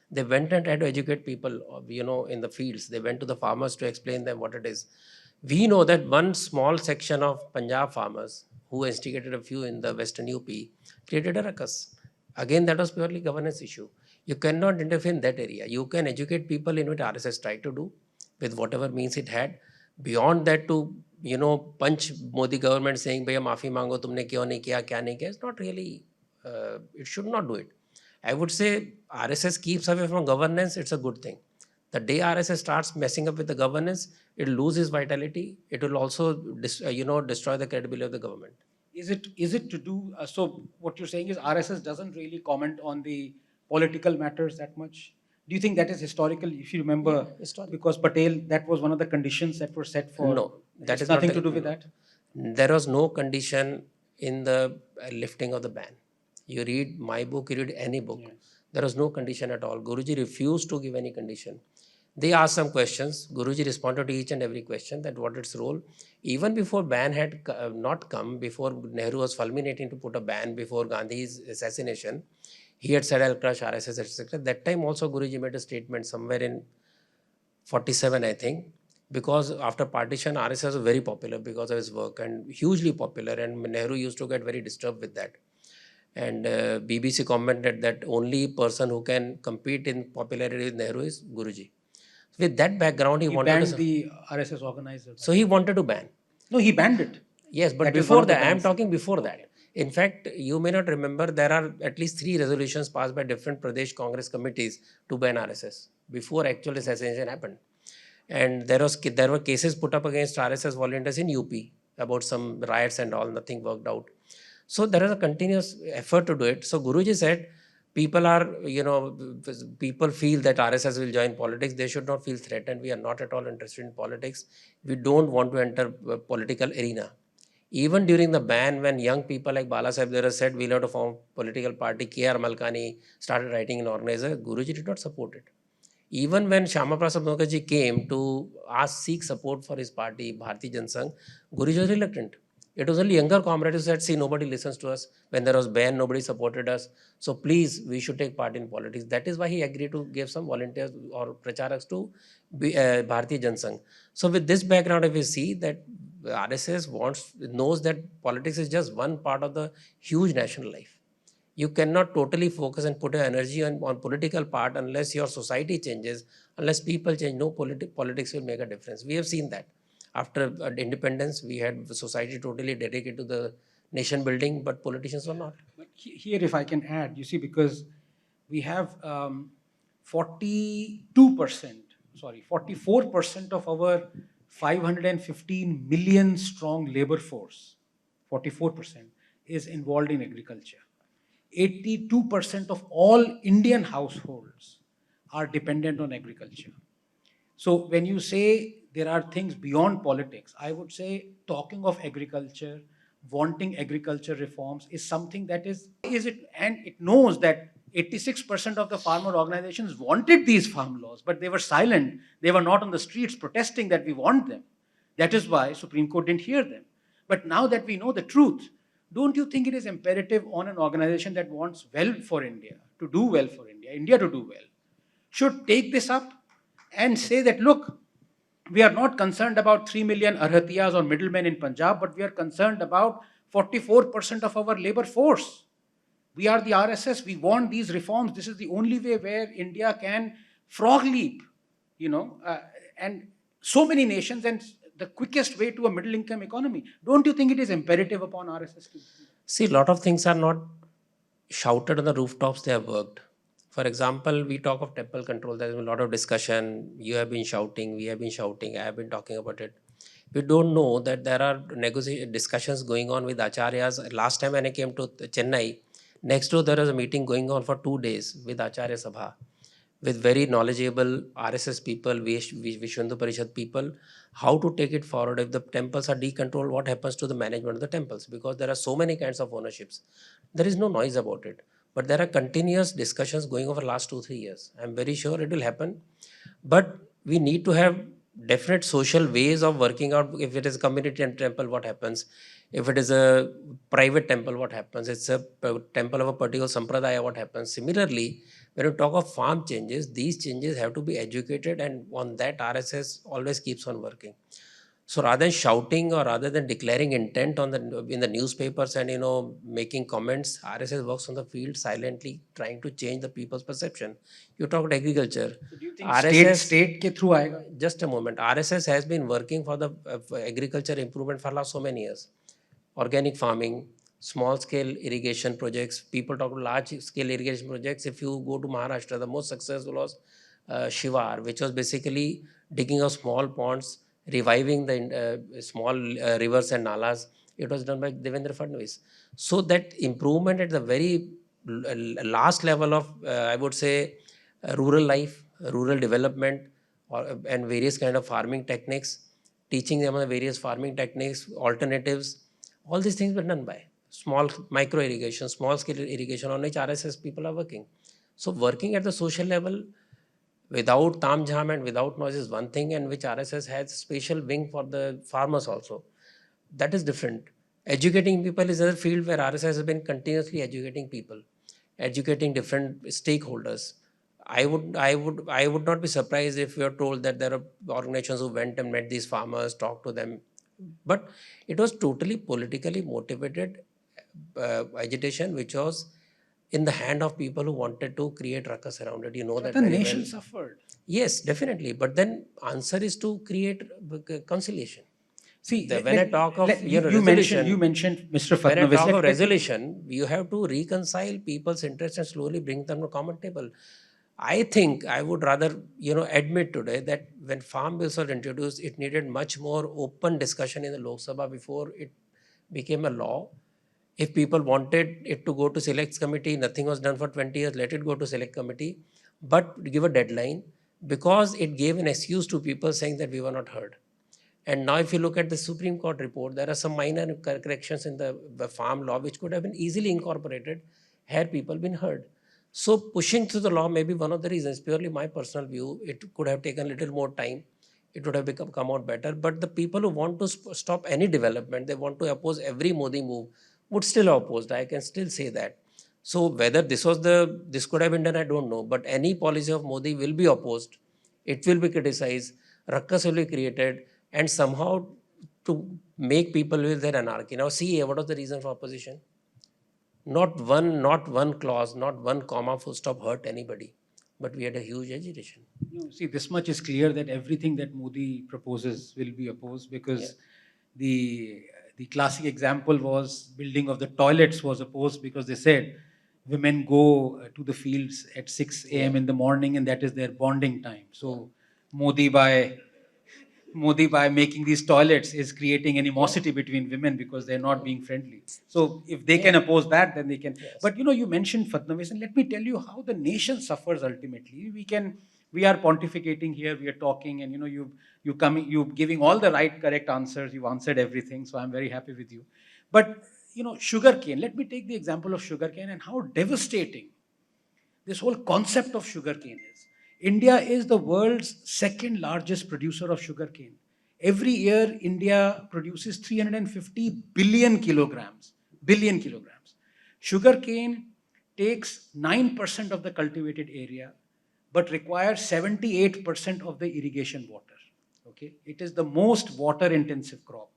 They went and tried to educate people, in the fields. They went to the farmers to explain them what it is. We know that one small section of Punjab farmers who instigated a few in the western UP created a ruckus. Again, that was purely governance issue. You cannot interfere in that area. You can educate people in what RSS tried to do with whatever means it had. Beyond that, to punch Modi government saying, "Bhaiya maafi mango, tumne kya nahi kiya, kya nahi kiya," it's not really. It should not do it. I would say RSS keeps away from governance. It's a good thing. The day RSS starts messing up with the governance, it will lose its vitality. It will also, destroy the credibility of the government. Is it to do, so what you're saying is RSS doesn't really comment on the political matters that much? Do you think that is historical? If you remember, because Patel, that was one of the conditions that were set for. No, that is nothing to do with that. There was no condition in the lifting of the ban. You read my book, you read any book. Yes. There was no condition at all. Guruji refused to give any condition. They asked some questions. Guruji responded to each and every question, that what its role. Even before ban had not come, before Nehru was fulminating to put a ban before Gandhi's assassination, he had said, "I'll crush RSS," etc. That time also Guruji made a statement somewhere in 47, I think, because after partition, RSS was very popular because of his work and hugely popular, and Nehru used to get very disturbed with that. And BBC commented that only person who can compete in popularity with Nehru is Guruji. With that background, he wanted banned the RSS organizers. So he wanted to ban. No, he banned it. Yes, but before that, I am talking before that. In fact, you may not remember, there are at least 3 resolutions passed by different Pradesh Congress committees to ban RSS before actual assassination happened. And there were cases put up against RSS volunteers in UP about some riots and all, nothing worked out. So there is a continuous effort to do it. So Guruji said, people feel that RSS will join politics. They should not feel threatened. We are not at all interested in politics. We don't want to enter a political arena. Even during the ban, when young people like Bala Sahib Dera said, we'll have to form a political party, K.R. Malkani started writing an organizer, Guruji did not support it. Even when Shyama Prasad Mukherjee came to seek support for his party, Bharatiya Janata Sangh, Guruji was reluctant. It was only younger comrades who said, "See, nobody listens to us. When there was ban, nobody supported us. So please, we should take part in politics." That is why he agreed to give some volunteers or pracharaks to Bharatiya Janata Sangh. So with this background, if we see that RSS knows that politics is just one part of the huge national life. You cannot totally focus and put your energy on political part unless your society changes, unless people change. No politics will make a difference. We have seen that. After independence, we had society totally dedicated to the nation building, but politicians were not. But here, if I can add, you see, because we have 44% of our 515 million strong labor force, 44% is involved in agriculture. 82% of all Indian households are dependent on agriculture. So when you say there are things beyond politics, I would say talking of agriculture, wanting agriculture reforms is something that is it, and it knows that 86% of the farmer organizations wanted these farm laws, but they were silent. They were not on the streets protesting that we want them. That is why Supreme Court didn't hear them. But now that we know the truth, don't you think it is imperative on an organization that wants well for India, to do well for India, India to do well, should take this up and say that, look, we are not concerned about 3 million arhatiyas or middlemen in Punjab, but we are concerned about 44% of our labor force. We are the RSS. We want these reforms. This is the only way where India can frog leap and so many nations, and the quickest way to a middle income economy. Don't you think it is imperative upon RSS to? See, a lot of things are not shouted on the rooftops, they have worked. For example, we talk of temple control, there's been a lot of discussion. You have been shouting, we have been shouting, I have been talking about it. We don't know that there are discussions going on with acharyas. Last time when I came to Chennai, next door there was a meeting going on for 2 days with Acharya Sabha, with very knowledgeable RSS people, Vishwandu Parishad people, how to take it forward. If the temples are decontrolled, what happens to the management of the temples? Because there are so many kinds of ownerships. There is no noise about it. But there are continuous discussions going over last 2-3 years. I'm very sure it will happen. But we need to have definite social ways of working out. If it is a community and temple, what happens? If it is a private temple, what happens? It's a temple of a particular sampradaya, what happens? Similarly, when you talk of farm changes, these changes have to be educated, and on that RSS always keeps on working. So rather than shouting or rather than declaring intent on in the newspapers and making comments, RSS works on the field silently, trying to change the people's perception. You talked agriculture. So do you think RSS, state ke through aayega? just a moment. RSS has been working for the for agriculture improvement for last so many years. Organic farming, small scale irrigation projects. People talk about large scale irrigation projects. If you go to Maharashtra, the most successful was Shivar, which was basically digging of small ponds, reviving the small rivers and nalas. It was done by Devendra Fadnavis. So that improvement at the very last level of, I would say, rural life, rural development, and various kind of farming techniques, teaching them the various farming techniques, alternatives, all these things were done by small micro irrigation, small scale irrigation, on which RSS people are working. So working at the social level without tam jam and without noise is one thing, and which RSS has special wing for the farmers also. That is different. Educating people is another field where RSS has been continuously educating people, educating different stakeholders. I would not be surprised if we are told that there are organizations who went and met these farmers, talked to them, but it was totally politically motivated agitation, which was in the hand of people who wanted to create ruckus around it. You know that The very nation well. suffered. Yes, definitely. But then answer is to create conciliation. See, When I talk of you resolution, mentioned Mr. when I Fadnavis. talk of resolution, you have to reconcile people's interests and slowly bring them to a common table. I think I would rather, admit today that when farm bills were introduced, it needed much more open discussion in the Lok Sabha before it became a law. If people wanted it to go to select committee, nothing was done for 20 years, let it go to select committee, but give a deadline, because it gave an excuse to people saying that we were not heard. And now if you look at the Supreme Court report, there are some minor corrections in the farm law which could have been easily incorporated had people been heard. So pushing through the law may be one of the reasons. Purely my personal view, it could have taken a little more time. It would have come out better. But the people who want to stop any development, they want to oppose every Modi move, would still have opposed. I can still say that. So whether this could have been done, I don't know. But any policy of Modi will be opposed. It will be criticized. Ruckus will be created, and somehow to make people with their anarchy. Now see, what was the reason for opposition? Not one clause, not one comma, full stop hurt anybody. But we had a huge agitation. See, this much is clear that everything that Modi proposes will be opposed, because the classic example was building of the toilets was opposed because they said women go to the fields at 6 a.m. in the morning and that is their bonding time. So Modi by making these toilets is creating animosity between women because they're not being friendly. So if they can oppose that, then they can. Yes. But you mentioned Fadnavis, and let me tell you how the nation suffers ultimately. We are pontificating here, we are talking, and you're giving all the correct answers. You've answered everything, so I'm very happy with you. But sugarcane. Let me take the example of sugarcane and how devastating this whole concept of sugarcane is. India is the world's second largest producer of sugarcane. Every year, India produces 350 billion kilograms. Sugarcane takes 9% of the cultivated area, but requires 78% of the irrigation water. Okay, it is the most water-intensive crop.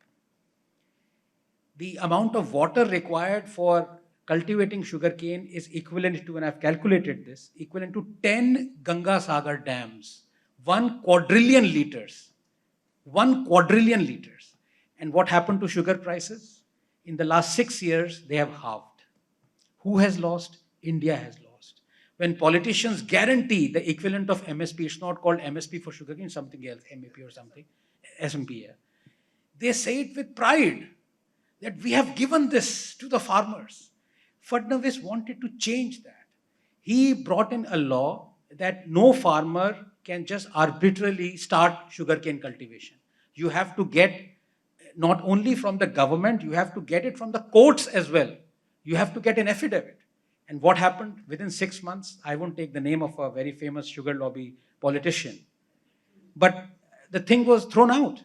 The amount of water required for cultivating sugarcane is equivalent to, and I've calculated this, equivalent to 10 Ganga Sagar dams 1 quadrillion liters. 1 quadrillion liters. And what happened to sugar prices? In the last 6 years, they have halved. Who has lost? India has lost. When politicians guarantee the equivalent of MSP, it's not called MSP for sugarcane, something else, MAP or something, SMP. They say it with pride that we have given this to the farmers. Fadnavis wanted to change that. He brought in a law that no farmer can just arbitrarily start sugarcane cultivation. You have to get not only from the government, you have to get it from the courts as well. You have to get an affidavit. And what happened? Within 6 months, I won't take the name of a very famous sugar lobby politician, but the thing was thrown out.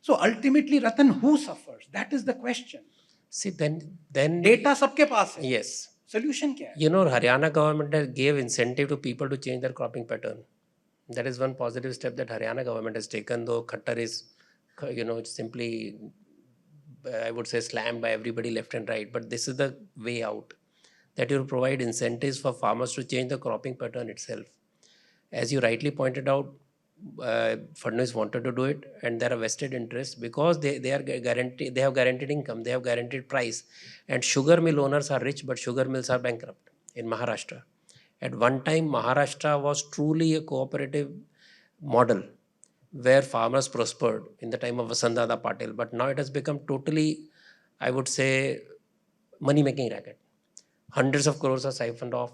So ultimately, Ratan, who suffers? That is the question. See, then Data sabke paas hai. yes. Solution kya hai? You know, Haryana government gave incentive to people to change their cropping pattern. That is one positive step that Haryana government has taken, though Khattar is, it's simply, I would say, slammed by everybody left and right. But this is the way out, that you provide incentives for farmers to change the cropping pattern itself. As you rightly pointed out, Fadnavis wanted to do it, and there are vested interests because they have guaranteed income, they have guaranteed price, and sugar mill owners are rich, but sugar mills are bankrupt in Maharashtra. At one time, Maharashtra was truly a cooperative model where farmers prospered in the time of Vasantdada Patil, but now it has become totally, I would say, money-making racket. Hundreds of crores are siphoned off,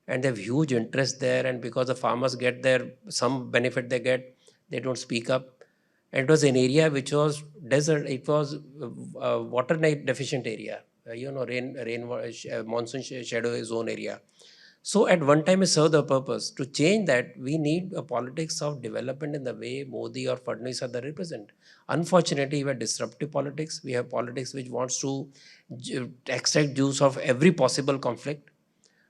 and they have huge interest there, and because the farmers get some benefit they don't speak up. And it was an area which was desert, it was a water deficient area, monsoon shadow zone area. So at one time it served the purpose. To change that, we need a politics of development in the way Modi or Fadnavis are the represent. Unfortunately, we have disruptive politics. We have politics which wants to extract juice of every possible conflict.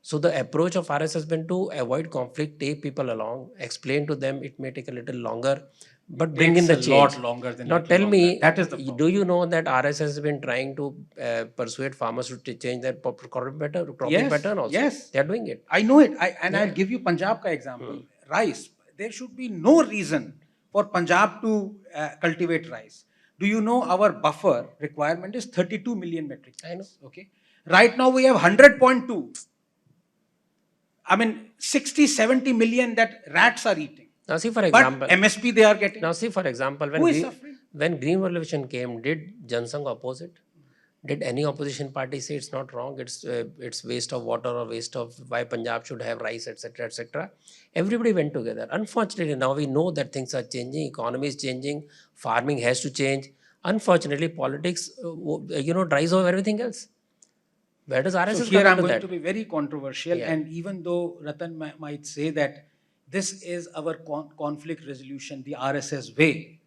So the approach of RSS has been to avoid conflict, take people along, explain to them. It may take a little longer, but bring in the change. A lot longer than now little tell longer. me, That is the problem. do you know that RSS has been trying to persuade farmers to change their cropping pattern also? Yes. They are doing it. I know it. I'll give you Punjab ka example. Rice. There should be no reason for Punjab to cultivate rice. Do you know our buffer requirement is 32 million metric tons? I know. Okay. Right now we have 100.2. I mean, 60, 70 million that rats are eating. Now see, for example, But MSP they are getting. now see, for example, Who is suffering? when Green Revolution came, did Jansangh oppose it? Did any opposition party say it's not wrong, it's waste of water or waste of why Punjab should have rice, etc., etc.? Everybody went together. Unfortunately, now we know that things are changing, economy is changing, farming has to change. Unfortunately, politics, drives over everything else. Where does RSS So here come I'm into going that? to be very controversial, Yeah. and even though Ratan might say that this is our conflict resolution, the RSS way,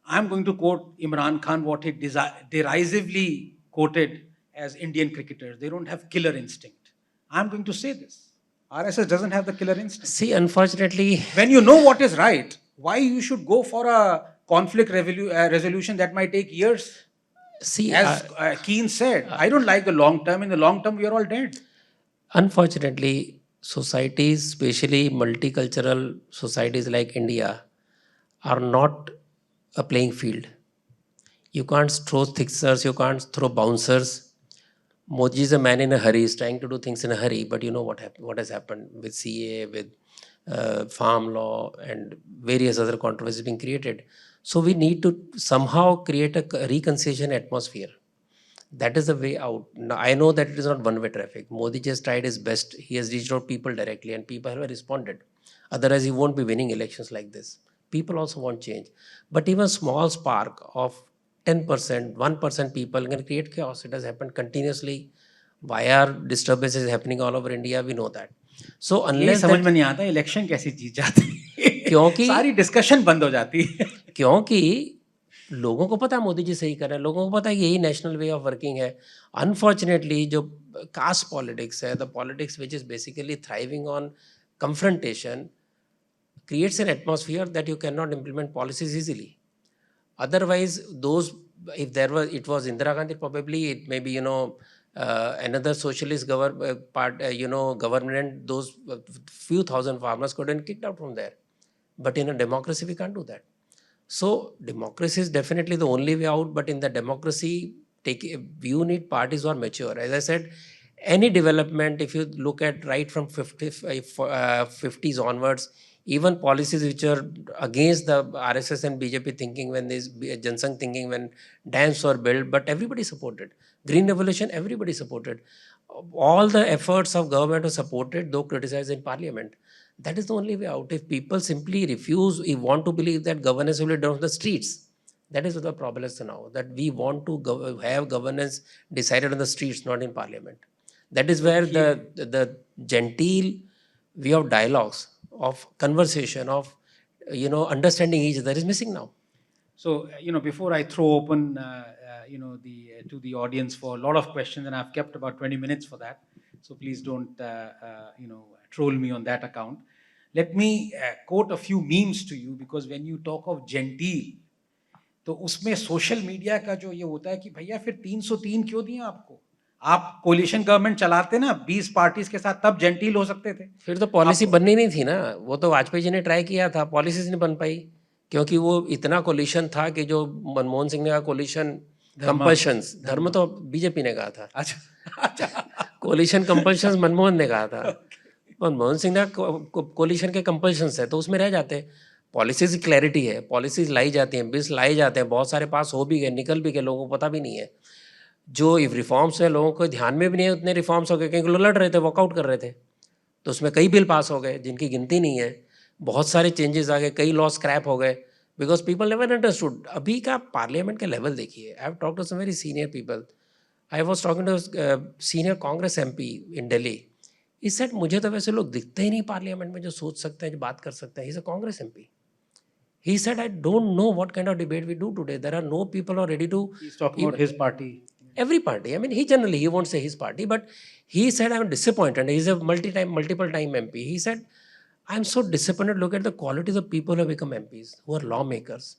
I'm going to quote Imran Khan, what he derisively quoted as Indian cricketers. They don't have killer instinct. I'm going to say this. RSS doesn't have the killer instinct. See, unfortunately, When you know what is right, why you should go for a conflict resolution that might take years? see, As Keen said, I don't like the long term. In the long term, we are all dead. unfortunately, societies, especially multicultural societies like India, are not a playing field. You can't throw sixers, you can't throw bouncers. Modi is a man in a hurry, he's trying to do things in a hurry, but you know what has happened with CA, with farm law, and various other controversies being created. So we need to somehow create a reconciliation atmosphere. That is the way out. Now, I know that it is not one-way traffic. Modi just tried his best. He has reached out people directly, and people have responded. Otherwise, he won't be winning elections like this. People also want change. But even small spark of 10%, 1% people can create chaos. It has happened continuously. Why are disturbances happening all over India? We know that. So ये unless समझ that, में नहीं आता election कैसे जीत जाती है क्योंकि सारी डिस्कशन बंद हो जाती है क्योंकि लोगों को पता है मोदी जी सही कर रहे हैं, लोगों को पता है यही नेशनल वे ऑफ वर्किंग है. अनफॉर्चुनेटली जो कास्ट पॉलिटिक्स है, the politics which is basically thriving on confrontation, creates an atmosphere that you cannot implement policies easily. Otherwise, it was Indira Gandhi, probably it may be, another socialist government, those few thousand farmers could have been kicked out from there. But in a democracy, we can't do that. So democracy is definitely the only way out, but in the democracy, you need parties who are mature. As I said, any development, if you look at right from 50s onwards, even policies which are against the RSS and BJP thinking, when there's Jansangh thinking, when dams were built, but everybody supported. Green Revolution, everybody supported. All the efforts of government were supported, though criticized in parliament. That is the only way out. If people simply refuse, we want to believe that governance will be done on the streets. That is what the problem is now, that we want to have governance decided on the streets, not in parliament. That is where the genteel way of dialogues, of conversation, of understanding each other is missing now. So, before I throw open, to the audience for a lot of questions, and I've kept about 20 minutes for that. So please don't, troll me on that account. Let me quote a few memes to you, because when you talk of genteel, तो उसमें social media का जो ये होता है कि भैया फिर 303 क्यों दिया आपको? आप कोलिशन गवर्नमेंट चलाते ना 20 पार्टीज के साथ, तब जेंटिल हो सकते थे। फिर तो पॉलिसी बननी नहीं थी ना, वो तो वाजपेयी जी ने ट्राई किया था, पॉलिसीज नहीं बन पाई, क्योंकि वो इतना कोलिशन था कि जो मनमोहन सिंह ने कहा कोलिशन कंपल्शंस, धर्म तो बीजेपी ने कहा था। अच्छा कोलिशन कंपल्शंस मनमोहन ने कहा था, मनमोहन सिंह ने कोलिशन के कंपल्शंस है तो उसमें रह जाते। पॉलिसीज की क्लैरिटी है, पॉलिसीज लाई जाती हैं, बिल्स लाई जाते हैं, बहुत सारे पास हो भी गए, निकल भी गए, लोगों को पता भी नहीं है। जो रिफॉर्म्स है लोगों को ध्यान में भी नहीं है, उतने रिफॉर्म्स हो गए क्योंकि लोग लड़ रहे थे, वॉकआउट कर रहे थे, तो उसमें कई बिल पास हो गए जिनकी गिनती नहीं है, बहुत सारे चेंजेस आ गए, कई लॉ स्क्रैप हो गए, बिकॉज पीपल नेवर अंडरस्टूड। अभी का पार्लियामेंट का लेवल देखिए, I have talked to some very senior people, I was talking to senior Congress MP in Delhi, इस सेट मुझे तो वैसे लोग दिखते ही नहीं पार्लियामेंट में जो सोच सकते हैं, जो बात कर सकते हैं। He is a Congress MP. He said, I don't know what kind of debate we do today. There are no people who are ready to... He's talking about his party. Every party. I mean, he won't say his party, but he said, I'm disappointed. He's a multiple time MP. He said, I'm so disappointed. Look at the quality of the people who have become MPs, who are lawmakers.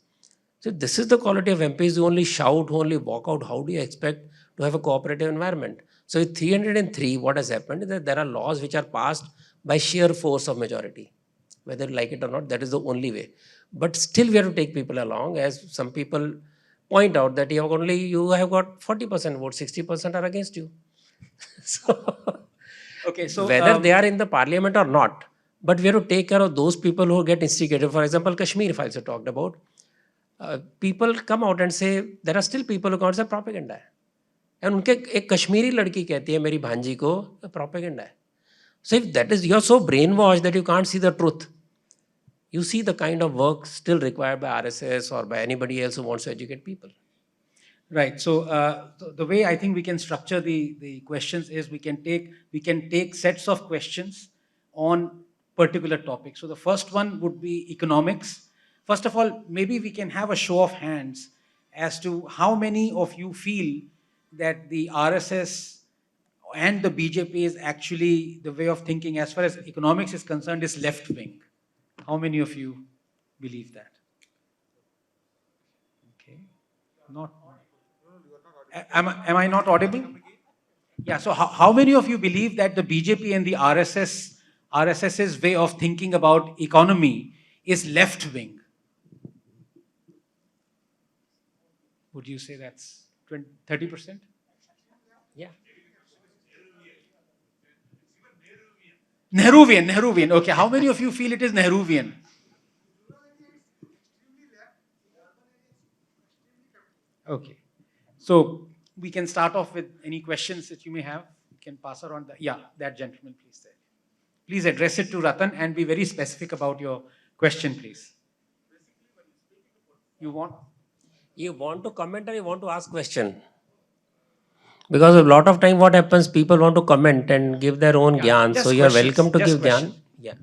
So this is the quality of MPs who only shout, who only walk out. How do you expect to have a cooperative environment? So with 303, what has happened is that there are laws which are passed by sheer force of majority. Whether you like it or not, that is the only way. But still we have to take people along, as some people point out that you have got 40% votes, 60% are against you. So, okay, so whether they are in the parliament or not, but we have to take care of those people who get instigated. For example, Kashmir files I talked about. People come out and say, there are still people who can't say propaganda है, and उनके एक कश्मीरी लड़की कहती है मेरी भांजी को propaganda है. So if that is, you are so brainwashed that you can't see the truth. You see the kind of work still required by RSS or by anybody else who wants to educate people. Right. So the way I think we can structure the questions is we can take sets of questions on particular topics. So the first one would be economics. First of all, maybe we can have a show of hands as to how many of you feel that the RSS and the BJP is actually, the way of thinking as far as economics is concerned, is left wing. How many of you believe that? Okay. Not. Am I not audible? Yeah. So how many of you believe that the BJP and the RSS's way of thinking about economy is left wing? Would you say that's 30%? Yeah. Nehruvian. Okay, how many of you feel it is Nehruvian? Okay. So we can start off with any questions that you may have. You can pass around that gentleman, please. Please address it to Ratan and be very specific about your question, please. You want to comment or you want to ask question? Because a lot of time what happens, people want to comment and give their own gyan. So you are welcome to give gyan. Yeah.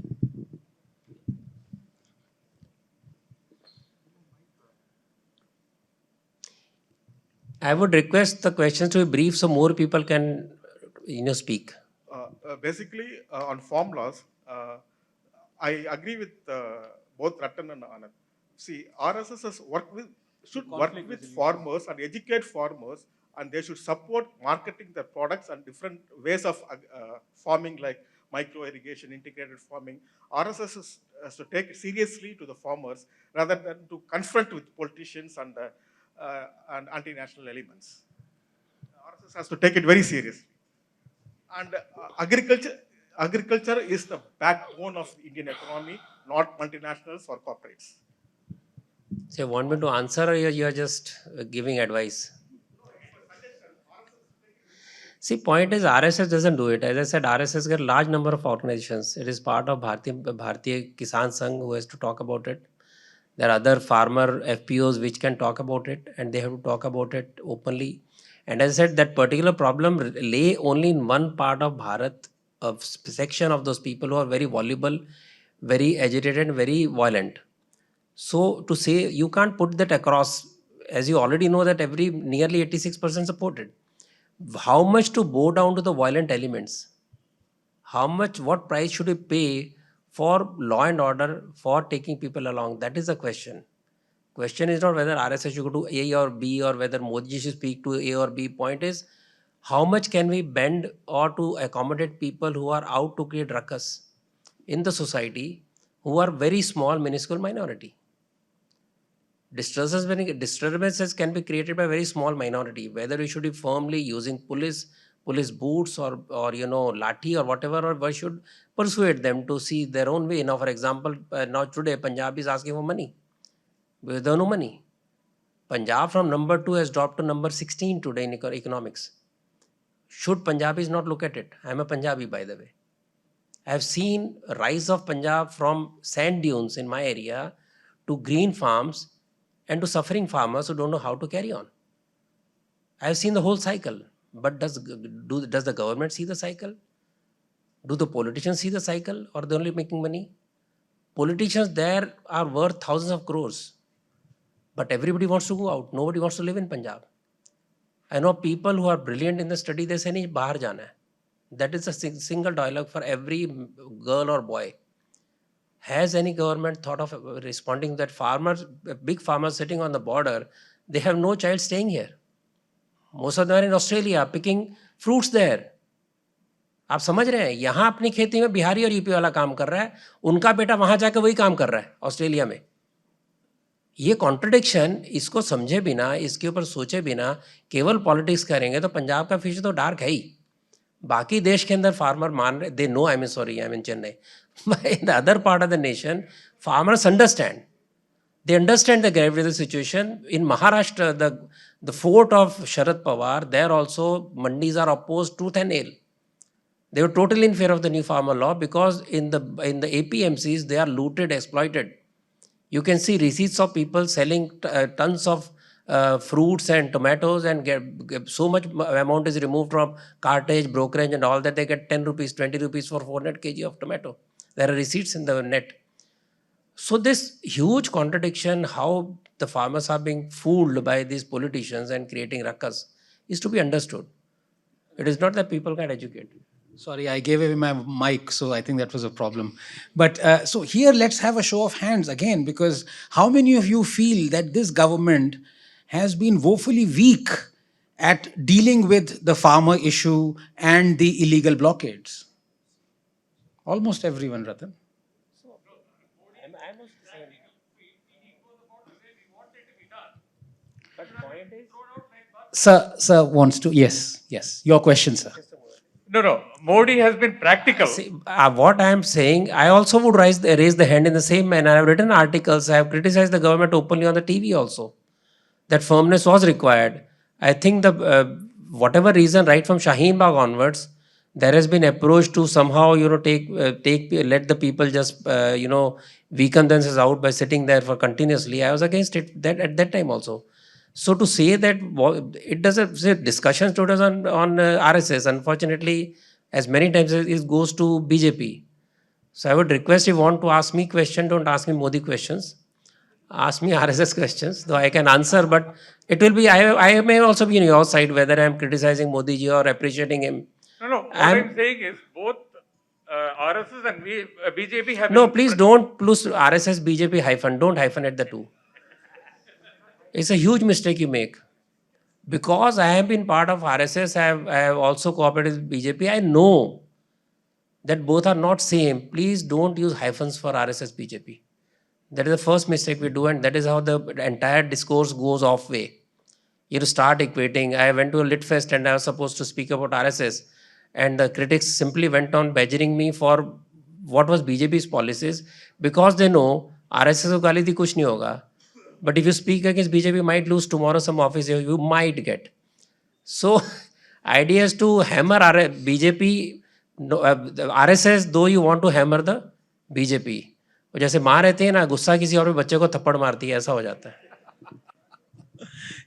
I would request the questions to be brief so more people can, speak. Basically, on formulas, I agree with both Ratan and Anand. See, RSS should work with farmers and educate farmers, and they should support marketing their products and different ways of farming, like micro irrigation, integrated farming. RSS has to take it seriously to the farmers rather than to confront with politicians and anti-national elements. RSS has to take it very seriously. And agriculture is the backbone of the Indian economy, not multinationals or corporates. So you want me to answer or you're just giving advice? See, point is RSS doesn't do it. As I said, RSS got a large number of organizations. It is part of Bharatiya Kisan Sangh who has to talk about it. There are other farmer FPOs which can talk about it, and they have to talk about it openly. And as I said, that particular problem lay only in one part of Bharat, a section of those people who are very voluble, very agitated, and very violent. So to say you can't put that across, as you already know that nearly 86% supported. How much to bow down to the violent elements? What price should we pay for law and order, for taking people along? That is the question. Question is not whether RSS should go to A or B or whether Modi should speak to A or B. Point is, how much can we bend or to accommodate people who are out to create ruckus in the society, who are very small, minuscule minority? Disturbances can be created by a very small minority. Whether we should be firmly using police boots or lathi or whatever, or we should persuade them to see their own way. Now, for example, now today Punjab is asking for money. There is no money. Punjab from number 2 has dropped to number 16 today in economics. Should Punjabis not look at it? I am a Punjabi, by the way. I have seen a rise of Punjab from sand dunes in my area to green farms and to suffering farmers who don't know how to carry on. I have seen the whole cycle. But does the government see the cycle? Do the politicians see the cycle, or are they only making money? Politicians there are worth thousands of crores. But everybody wants to go out. Nobody wants to live in Punjab. I know people who are brilliant in the study, they say, nahi, bahar jana hai. That is a single dialogue for every girl or boy. Has any government thought of responding that farmers, big farmers sitting on the border, they have no child staying here. Most of them are in Australia picking fruits there. आप समझ रहे हैं, यहाँ अपनी खेती में बिहारी और UP वाला काम कर रहा है, उनका बेटा वहां जाकर वही काम कर रहा है ऑस्ट्रेलिया में. ये कॉन्ट्रडिक्शन, इसको समझे बिना, इसके ऊपर सोचे बिना केवल पॉलिटिक्स करेंगे तो पंजाब का फ्यूचर तो डार्क है ही. बाकी देश के अंदर फार्मर मान रहे, they know, I mean Chennai, in the other part of the nation, farmers understand. They understand the gravity of the situation. In Maharashtra, the fort of Sharad Pawar, there also mandis are opposed tooth and nail. They were totally in favor of the new farmer law because in the APMCs, they are looted, exploited. You can see receipts of people selling tons of fruits and tomatoes, and get so much amount is removed from cartage, brokerage and all that. They get 10 rupees, 20 rupees for 400 kg of tomato. There are receipts in the net. So this huge contradiction, how the farmers are being fooled by these politicians and creating ruckus, is to be understood. It is not that people get educated. Sorry, I gave away my mic, so I think that was a problem. But so here, let's have a show of hands again, because how many of you feel that this government has been woefully weak at dealing with the farmer issue and the illegal blockades? Almost everyone, Ratan. Sir wants to, yes, your question, sir. No, Modi has been practical. See, what I am saying, I also would raise the hand in the same manner. I have written articles, I have criticized the government openly on the TV also. That firmness was required. I think whatever reason, right from Shaheen Bagh onwards, there has been approach to somehow, let the people just, weaken themselves out by sitting there for continuously. I was against it at that time also. So to say that it doesn't say discussions to us on RSS, unfortunately, as many times as it goes to BJP. So I would request, if you want to ask me questions, don't ask me Modi questions. Ask me RSS questions, though I can answer, but it will be, I may also be on your side, whether I am criticizing Modi ji or appreciating him. No, what I'm saying is both RSS and BJP have... No, please don't plus RSS, BJP hyphen. Don't hyphenate the two. It's a huge mistake you make. Because I have been part of RSS, I have also cooperated with BJP, I know that both are not same, please don't use hyphens for RSS BJP. That is the first mistake we do, and that is how the entire discourse goes off way. You start equating. I went to a lit fest and I was supposed to speak about RSS, and the critics simply went on badgering me for what was BJP's policies, because they know RSS को गाली दी कुछ नहीं होगा. But if you speak against BJP, you might lose tomorrow some office you might get. So, idea is to hammer BJP, no, RSS, though you want to hammer the BJP. जैसे माँ रहती है ना, गुस्सा किसी और पे बच्चे को थप्पड़ मारती है, ऐसा हो जाता है.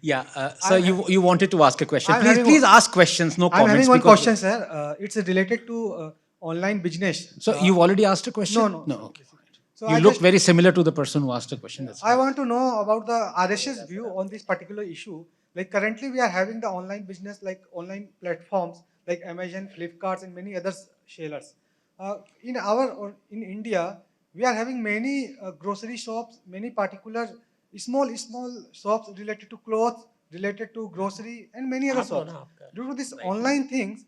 Yeah, sir, you wanted to ask a question. Please ask questions, no comments. I'm having one question, sir. It's related to online business. So you've already asked a question? No. No, okay. So You look very similar to the person who asked a question. That's I want to know about the RSS view on this particular issue. Like currently we are having the online business, like online platforms like Amazon, Flipkart, and many other sellers. In India, we are having many grocery shops, many particular small shops related to clothes, related to grocery, and many other shops. Due to this online things,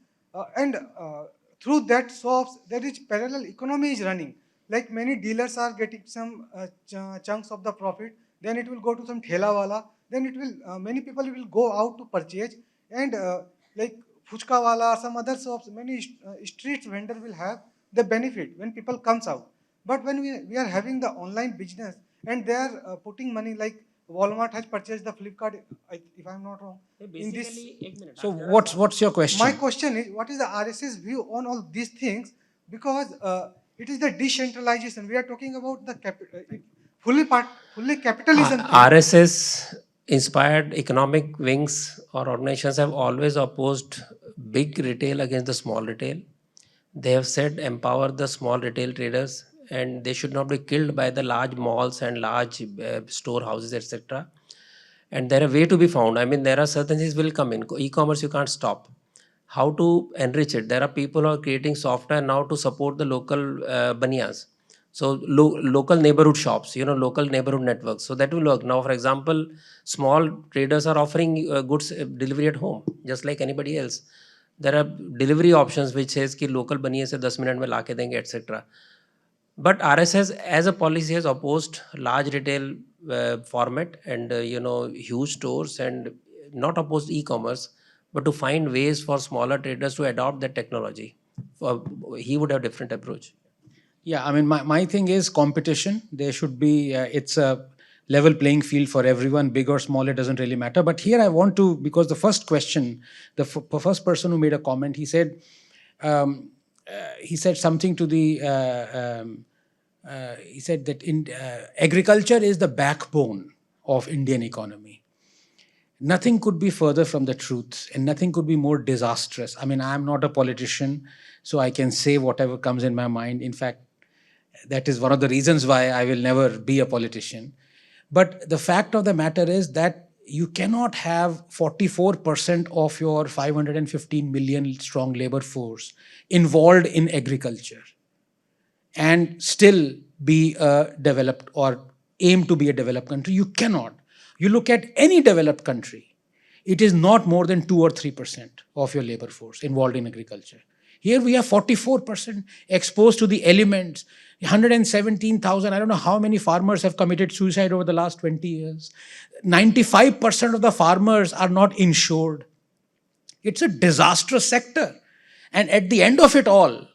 and through that shops, there is parallel economy is running. Like many dealers are getting some chunks of the profit, then it will go to some thela wala, then it will many people will go out to purchase, and like fuchka wala or some other shops, many street vendor will have the benefit when people comes out. But when we are having the online business and they are putting money, like Walmart has purchased the Flipkart, if I'm not wrong. In this, So what's your question? my question is, what is the RSS view on all these things? Because it is the decentralization. We are talking about the fully capitalism. RSS inspired economic wings or organizations have always opposed big retail against the small retail. They have said empower the small retail traders, and they should not be killed by the large malls and large storehouses, etc. And there are way to be found. I mean, there are certain things will come in. E-commerce you can't stop. How to enrich it? There are people who are creating software now to support the local baniyas. So local neighborhood shops, local neighborhood networks. So that will work. Now, for example, small traders are offering goods delivery at home, just like anybody else. There are delivery options which says कि local बनिए से 10 minute में लाके देंगे, etc. But RSS as a policy has opposed large retail format and huge stores, and not opposed e-commerce, but to find ways for smaller traders to adopt that technology. He would have different approach. Yeah, I mean, my thing is competition. There should be, it's a level playing field for everyone, big or small, it doesn't really matter. But here I want to, because the first question, the first person who made a comment, he said something to the, he said that agriculture is the backbone of Indian economy. Nothing could be further from the truth, and nothing could be more disastrous. I mean, I am not a politician, so I can say whatever comes in my mind. In fact, that is one of the reasons why I will never be a politician. But the fact of the matter is that you cannot have 44% of your 515 million strong labor force involved in agriculture and still be a developed or aim to be a developed country. You cannot. You look at any developed country, it is not more than 2 or 3% of your labor force involved in agriculture. Here we have 44% exposed to the elements. 117,000, I don't know how many farmers have committed suicide over the last 20 years. 95% of the farmers are not insured. It's a disastrous sector. And at the end of it all,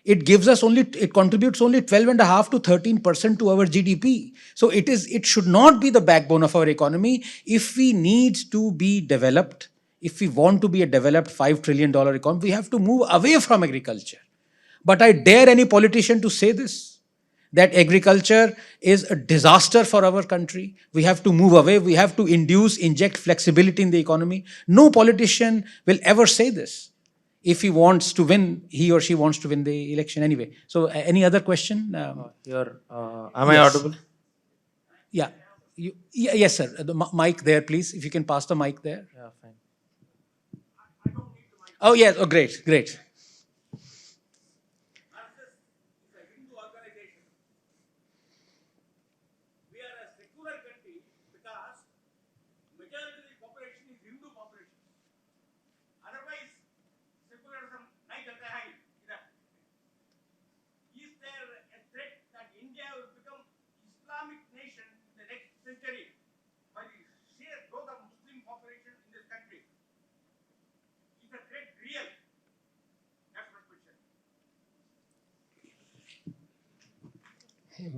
it contributes only 12.5 to 13% to our GDP. So it should not be the backbone of our economy. If we need to be developed, if we want to be a developed $5 trillion economy, we have to move away from agriculture. But I dare any politician to say this, that agriculture is a disaster for our country. We have to move away. We have to inject flexibility in the economy. No politician will ever say this if he or she wants to win the election anyway. So any other question? Am I audible? Yeah. Yes, sir. The mic there, please. If you can pass the mic there. Yeah, fine. Oh, yes. Oh, great.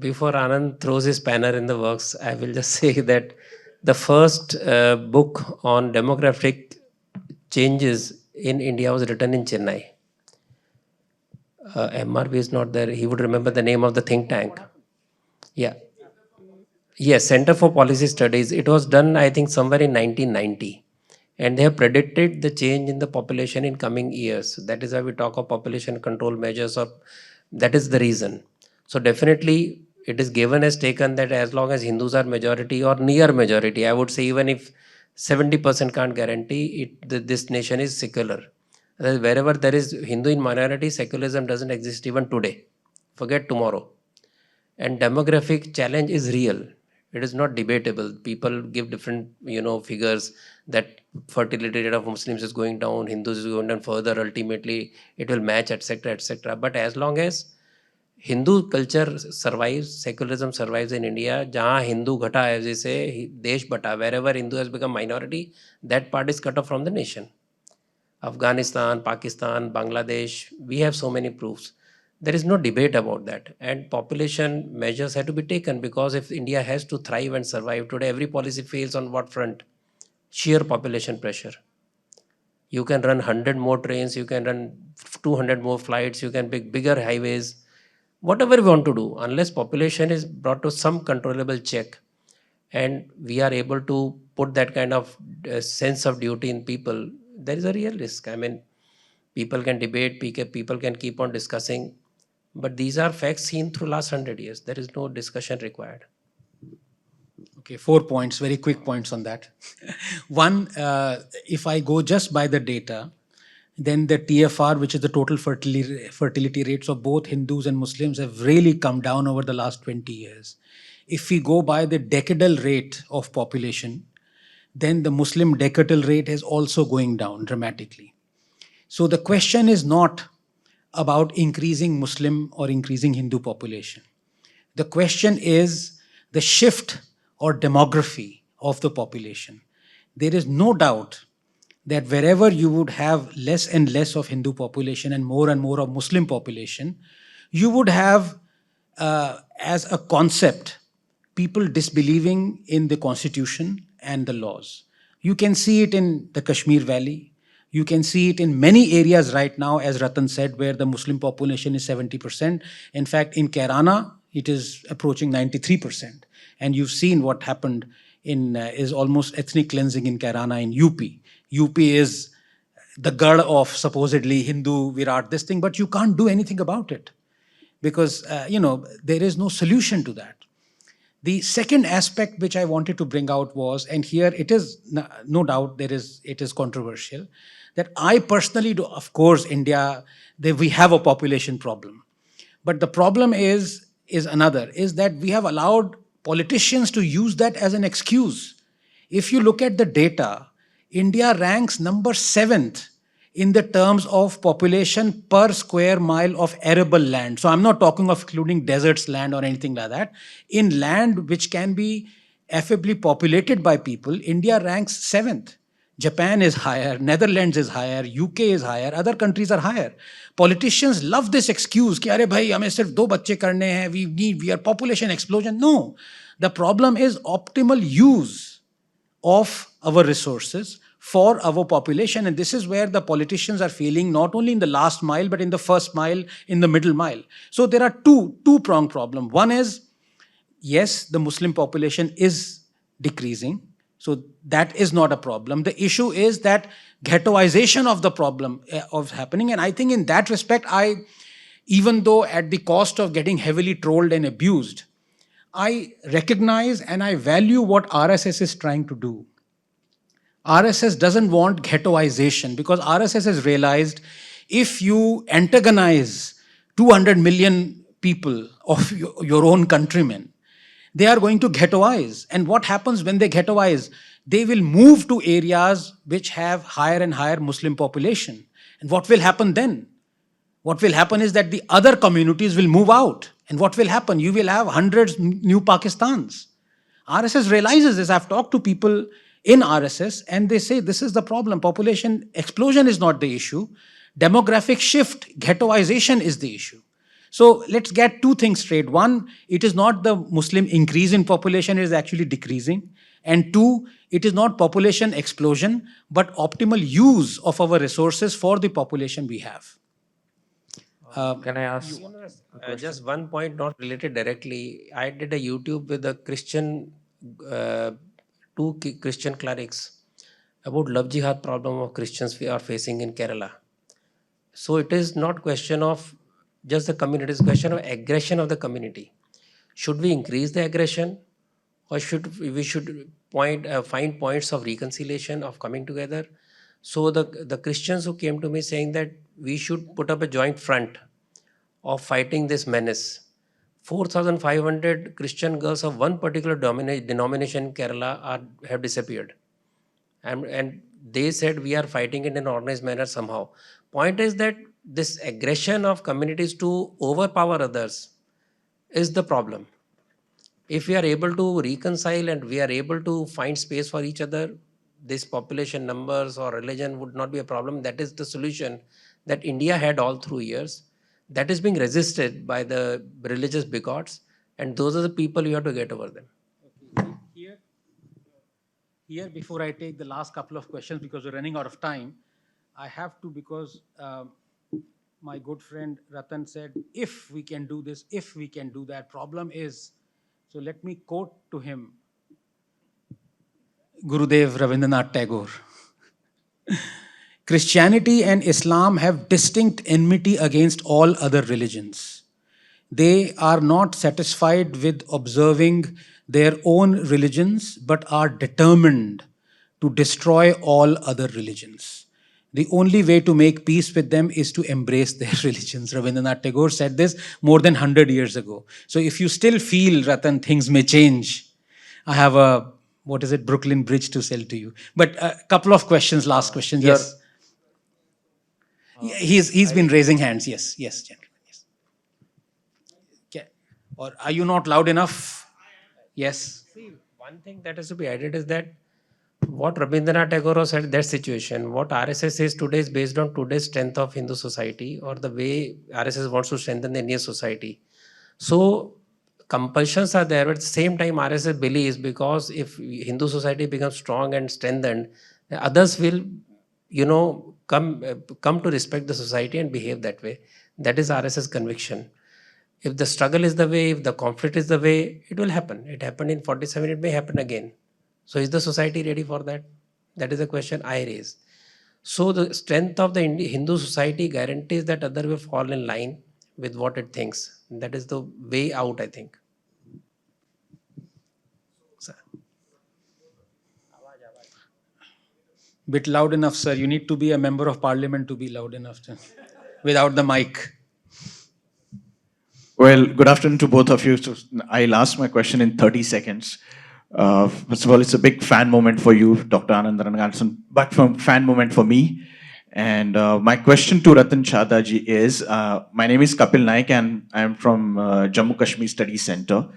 before Anand throws his spanner in the works, I will just say that the first book on demographic changes in India was written in Chennai. MRV is not there. He would remember the name of the think tank. Yeah. Yes, Center for Policy Studies. It was done, I think, somewhere in 1990. And they have predicted the change in the population in coming years. That is why we talk of population control measures, or that is the reason. So definitely it is given as taken that as long as Hindus are majority or near majority, I would say even if 70% can't guarantee it, this nation is secular. Wherever there is Hindu in minority, secularism doesn't exist even today. Forget tomorrow. And demographic challenge is real. It is not debatable. People give different, figures that fertility rate of Muslims is going down, Hindus is going down further. Ultimately, it will match, etc., etc. But as long as Hindu culture survives, secularism survives in India, जहाँ Hindu घटा है जैसे देश बटा, wherever Hindu has become minority, that part is cut off from the nation. Afghanistan, Pakistan, Bangladesh, we have so many proofs. There is no debate about that. And population measures have to be taken, because if India has to thrive and survive today, every policy fails on what front? Sheer population pressure. You can run 100 more trains, you can run 200 more flights, you can make bigger highways, whatever we want to do, unless population is brought to some controllable check and we are able to put that kind of sense of duty in people, there is a real risk. I mean, people can debate, people can keep on discussing, but these are facts seen through last 100 years. There is no discussion required. Okay, 4 points, very quick points on that. One, if I go just by the data, then the TFR, which is the total fertility rates of both Hindus and Muslims, have really come down over the last 20 years. If we go by the decadal rate of population, then the Muslim decadal rate is also going down dramatically. So the question is not about increasing Muslim or increasing Hindu population. The question is the shift or demography of the population. There is no doubt that wherever you would have less and less of Hindu population and more of Muslim population, you would have, as a concept, people disbelieving in the constitution and the laws. You can see it in the Kashmir Valley. You can see it in many areas right now, as Ratan said, where the Muslim population is 70%. In fact, in Kerala, it is approaching 93%. And you've seen what happened is almost ethnic cleansing in Kerala in UP. UP is the god of supposedly Hindu Virat, this thing, but you can't do anything about it because, there is no solution to that. The second aspect which I wanted to bring out was, and here it is no doubt it is controversial, that I personally do, of course, India, we have a population problem. But the problem is that we have allowed politicians to use that as an excuse. If you look at the data, India ranks number 7th in the terms of population per square mile of arable land. So I'm not talking of including deserts land or anything like that. In land which can be affably populated by people, India ranks 7th. Japan is higher, Netherlands is higher, UK is higher, other countries are higher. Politicians love this excuse कि अरे भाई हमें सिर्फ 2 बच्चे करने हैं, we are population explosion. No, the problem is optimal use of our resources for our population, and this is where the politicians are failing, not only in the last mile but in the first mile, in the middle mile. So there are two-pronged problem. One is, yes, the Muslim population is decreasing, so that is not a problem. The issue is that ghettoization of the problem of happening, and I think in that respect, even though at the cost of getting heavily trolled and abused, I recognize and I value what RSS is trying to do. RSS doesn't want ghettoization because RSS has realized if you antagonize 200 million people of your own countrymen, they are going to ghettoize. And what happens when they ghettoize? They will move to areas which have higher and higher Muslim population. And what will happen then? What will happen is that the other communities will move out. And what will happen? You will have hundreds new Pakistans. RSS realizes this. I've talked to people in RSS and they say this is the problem. Population explosion is not the issue. Demographic shift, ghettoization is the issue. So let's get two things straight. One, it is not the Muslim increase in population, it is actually decreasing. And two, it is not population explosion, but optimal use of our resources for the population we have. Can I ask? Just one point not related directly. I did a YouTube with a Christian, Christian clerics about love jihad problem of Christians we are facing in Kerala. So it is not question of just the community, it is question of aggression of the community. Should we increase the aggression, or should we find points of reconciliation, of coming together? So the Christians who came to me saying that we should put up a joint front of fighting this menace. 4,500 Christian girls of one particular denomination in Kerala have disappeared. And they said we are fighting it in an organized manner somehow. Point is that this aggression of communities to overpower others is the problem. If we are able to reconcile and we are able to find space for each other, this population numbers or religion would not be a problem. That is the solution that India had all through years. That is being resisted by the religious bigots, and those are the people you have to get over them. Okay. Here, before I take the last couple of questions, because we're running out of time, I have to, because my good friend Ratan said, if we can do this, if we can do that, problem is, so let me quote to him, Gurudev Rabindranath Tagore. Christianity and Islam have distinct enmity against all other religions. They are not satisfied with observing their own religions, but are determined to destroy all other religions. The only way to make peace with them is to embrace their religions. Rabindranath Tagore said this more than 100 years ago. So if you still feel, Ratan, things may change, I have a, Brooklyn Bridge to sell to you. But a couple of questions, last questions. Yes. He's been raising hands. Yes, gentlemen. Yes. Okay. Or are you not loud enough? Yes. See, one thing that has to be added is that what Rabindranath Tagore said, that situation, what RSS is today is based on today's strength of Hindu society, or the way RSS wants to strengthen the Indian society. So compulsions are there, but at the same time RSS believes, because if Hindu society becomes strong and strengthened, others will, come to respect the society and behave that way. That is RSS conviction. If the struggle is the way, if the conflict is the way, it will happen. It happened in 47, it may happen again. So is the society ready for that? That is a question I raise. So the strength of the Hindu society guarantees that other will fall in line with what it thinks. That is the way out, I think. Sir. Bit loud enough, sir. You need to be a member of parliament to be loud enough without the mic. Well, good afternoon to both of you. So I'll ask my question in 30 seconds. First of all, it's a big fan moment for you, Dr. Anand Ranganathan, but fan moment for me. And my question to Ratan Sharda ji is, my name is Kapil Naik and I'm from Jammu Kashmir Studies Center.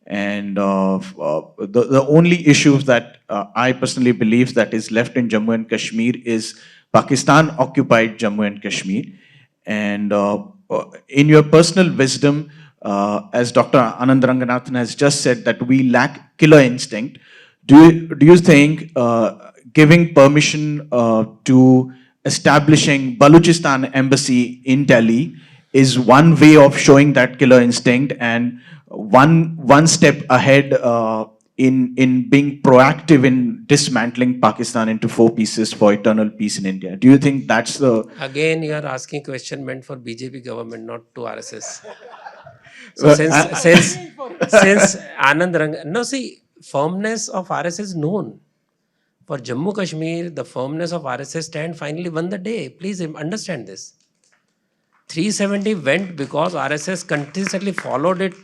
And the only issue that I personally believe that is left in Jammu and Kashmir is Pakistan occupied Jammu and Kashmir. And in your personal wisdom, as Dr. Anand Ranganathan has just said, that we lack killer instinct. Do you think giving permission to establishing Balochistan embassy in Delhi is one way of showing that killer instinct, and one step ahead in being proactive in dismantling Pakistan into 4 pieces for eternal peace in India? Do you think that's the... Again, you are asking a question meant for BJP government, not to RSS. So since Anand Ranganathan, no, see, firmness of RSS is known. For Jammu Kashmir, the firmness of RSS stand finally won the day. Please understand this. 370 went because RSS consistently followed it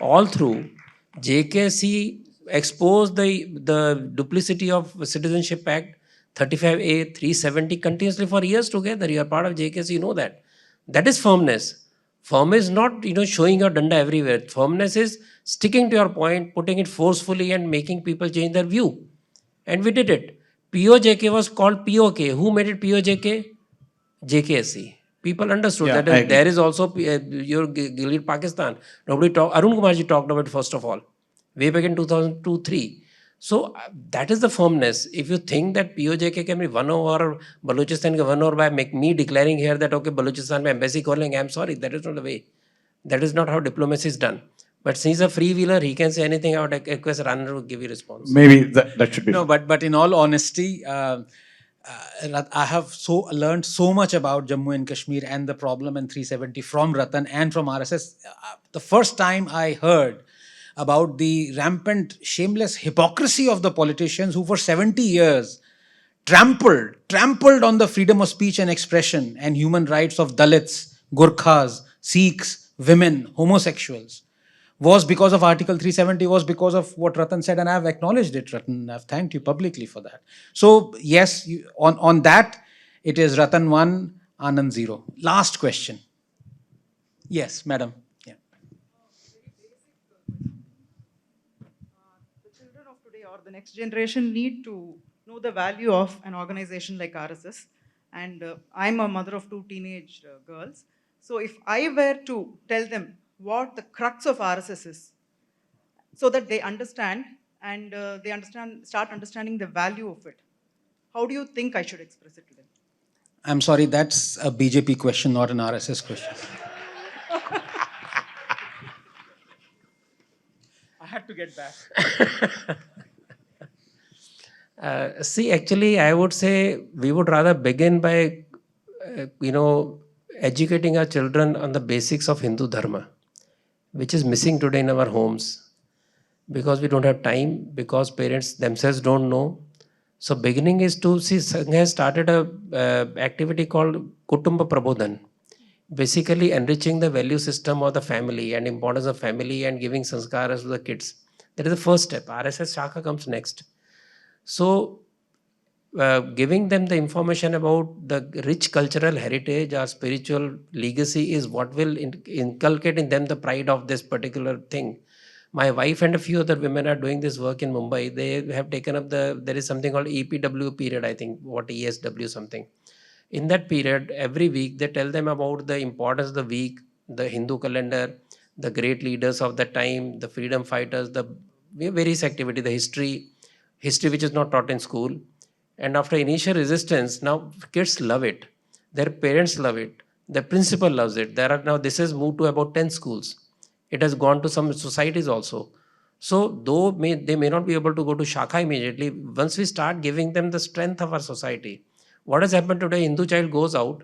all through. JKC exposed the duplicity of Citizenship Act 35A, 370 continuously for years together. You are part of JKC, you know that. That is firmness. Firmness is not, showing your danda everywhere. Firmness is sticking to your point, putting it forcefully and making people change their view. And we did it. POJK was called POK. Who made it POJK? JKSC. People understood Yeah, that I agree. there is also your Gilead Pakistan. Nobody talked. Arun Kumarji talked about it first of all, way back in 2002-3. So that is the firmness. If you think that POJK can be won over, Balochistan can won over by me declaring here that okay, Balochistan mein embassy calling, I'm sorry, that is not the way. That is not how diplomacy is done. But since he's a freewheeler, he can say anything. I would request Rana to give you response. Maybe that should be. No, but in all honesty, I have learned so much about Jammu and Kashmir and the problem in 370 from Ratan and from RSS. The first time I heard about the rampant, shameless hypocrisy of the politicians who for 70 years trampled on the freedom of speech and expression and human rights of Dalits, Gurkhas, Sikhs, women, homosexuals, was because of Article 370, was because of what Ratan said, and I've acknowledged it, Ratan. I've thanked you publicly for that. So, yes, on that, it is Ratan 1, Anand 0. Last question. Yes, madam. Yeah. The children of today or the next generation need to know the value of an organization like RSS. And I'm a mother of two teenage girls. So if I were to tell them what the crux of RSS is, so that they understand and start understanding the value of it, how do you think I should express it to them? I'm sorry, that's a BJP question, not an RSS question. I had to get back. See, actually, I would say we would rather begin by, educating our children on the basics of Hindu Dharma, which is missing today in our homes because we don't have time, because parents themselves don't know. So beginning is to see, Sangh has started a activity called Kutumba Prabodhan, basically enriching the value system of the family and importance of family and giving sanskaras to the kids. That is the first step. RSS Shaka comes next. So giving them the information about the rich cultural heritage or spiritual legacy is what will inculcate in them the pride of this particular thing. My wife and a few other women are doing this work in Mumbai. They have taken up there is something called EPW period, I think, what ESW something. In that period, every week they tell them about the importance of the week, the Hindu calendar, the great leaders of the time, the freedom fighters, the various activity, the history which is not taught in school. And after initial resistance, now kids love it. Their parents love it. The principal loves it. This has moved to about 10 schools. It has gone to some societies also. So though they may not be able to go to Shaka immediately, once we start giving them the strength of our society, what has happened today, Hindu child goes out,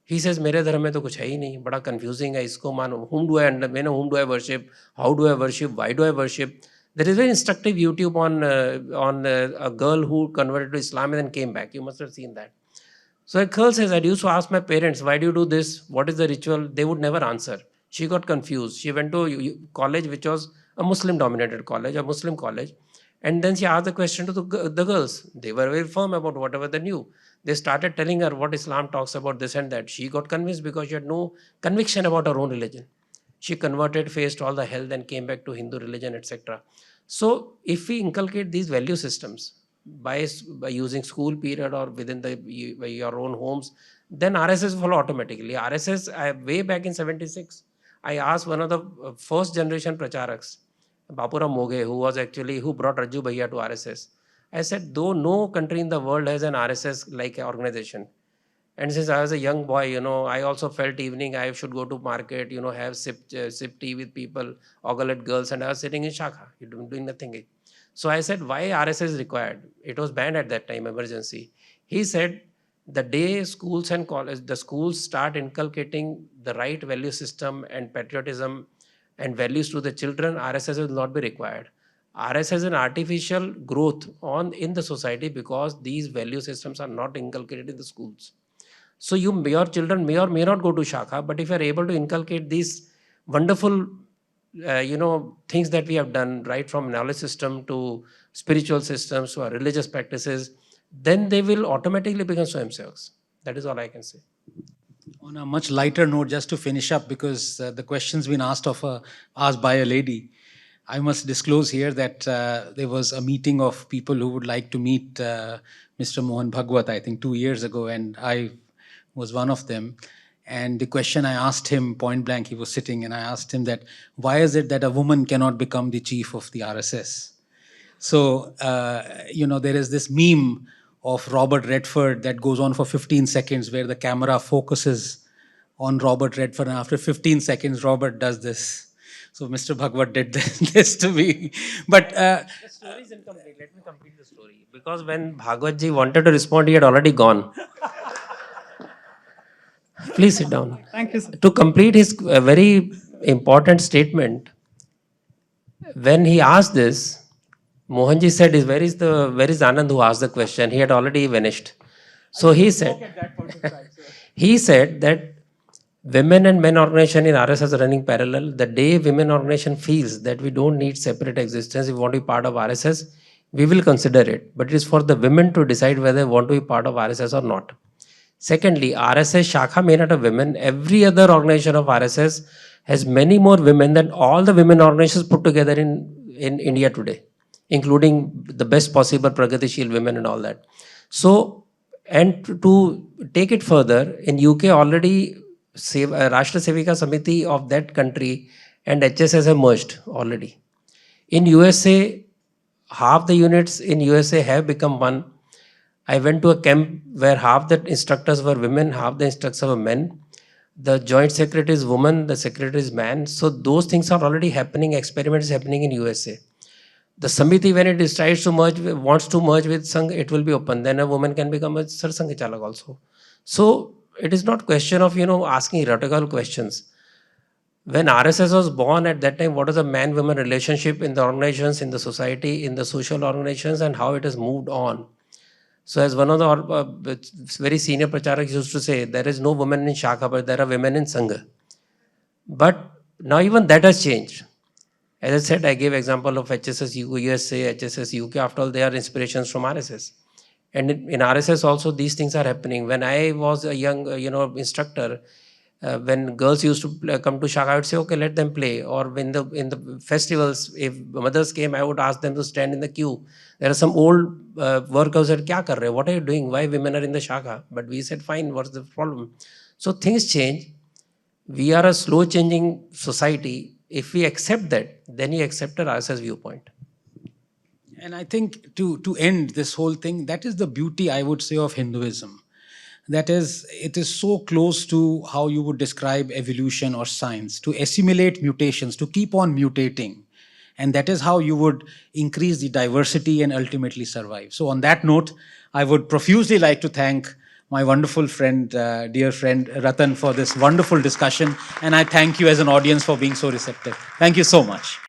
he says, मेरे धर्म में तो कुछ है ही नहीं, बड़ा confusing है, इसको मानो, whom do I worship, how do I worship, why do I worship? There is very instructive YouTube on a girl who converted to Islam and then came back. You must have seen that. So a girl says, I used to ask my parents, why do you do this? What is the ritual? They would never answer. She got confused. She went to college, which was a Muslim-dominated college, a Muslim college. And then she asked the question to the girls. They were very firm about whatever they knew. They started telling her what Islam talks about, this and that. She got convinced because she had no conviction about her own religion. She converted, faced all the hell, then came back to Hindu religion, etc. So if we inculcate these value systems by using school period or within your own homes, then RSS follow automatically. RSS, way back in 76, I asked one of the first generation pracharaks, Bapura Moge, who brought Raju Bhaiya to RSS. I said, though no country in the world has an RSS-like organization, and since I was a young boy, I also felt evening I should go to market, have sip tea with people, ogle at girls, and I was sitting in Shaka, doing nothing. So I said, why RSS is required? It was banned at that time, emergency. He said, the day schools and college, the schools start inculcating the right value system and patriotism and values to the children, RSS will not be required. RSS is an artificial growth in the society because these value systems are not inculcated in the schools. So your children may or may not go to Shaka, but if you are able to inculcate these wonderful, things that we have done, right from knowledge system to spiritual systems to our religious practices, then they will automatically become Swayamsevaks. That is all I can say. On a much lighter note, just to finish up, because the question's been asked by a lady, I must disclose here that there was a meeting of people who would like to meet Mr. Mohan Bhagwat, I think 2 years ago, and I was one of them. And the question I asked him point blank, he was sitting, and I asked him that, why is it that a woman cannot become the chief of the RSS? So, there is this meme of Robert Redford that goes on for 15 seconds where the camera focuses on Robert Redford, and after 15 seconds, Robert does this. So Mr. Bhagwat did this to me. But The story is incomplete. Let me complete the story. Because when Bhagwat ji wanted to respond, he had already gone. Please sit down. Thank you, sir. To complete his very important statement, when he asked this, Mohanji said, where is Anand who asked the question? He had already vanished. So he said that women and men organization in RSS are running parallel. The day women organization feels that we don't need separate existence, we want to be part of RSS, we will consider it. But it is for the women to decide whether they want to be part of RSS or not. Secondly, RSS Shakha may not have women. Every other organization of RSS has many more women than all the women organizations put together in India today, including the best possible Pragatishil women and all that. So, and to take it further, in UK already Rashtra Sevika Samiti of that country and HSS have merged already. In USA, half the units in USA have become one. I went to a camp where half the instructors were women, half the instructors were men. The joint secretary is woman, the secretary is man. So those things are already happening, experiments happening in USA. The Samiti, when it decides to merge, wants to merge with Sangh, it will be open. Then a woman can become a Sarsangh Chalak also. So it is not question of, asking rhetorical questions. When RSS was born at that time, what was the man-woman relationship in the organizations, in the society, in the social organizations, and how it has moved on. So as one of the very senior pracharaks used to say, there is no woman in Shakha, but there are women in Sangha. But now even that has changed. As I said, I gave example of HSS USA, HSS UK. After all, they are inspirations from RSS. And in RSS also, these things are happening. When I was a young, instructor, when girls used to come to Shakha, I would say, okay, let them play. Or when in the festivals, if mothers came, I would ask them to stand in the queue. There are some old workers that, kya kar rahe? What are you doing? Why women are in the Shakha? But we said, fine, what's the problem? So things change. We are a slow changing society. If we accept that, then we accept our RSS viewpoint. And I think to end this whole thing, that is the beauty, I would say, of Hinduism. That is, it is so close to how you would describe evolution or science, to assimilate mutations, to keep on mutating. And that is how you would increase the diversity and ultimately survive. So on that note, I would profusely like to thank my wonderful friend, dear friend, Ratan, for this wonderful discussion. And I thank you as an audience for being so receptive. Thank you so much.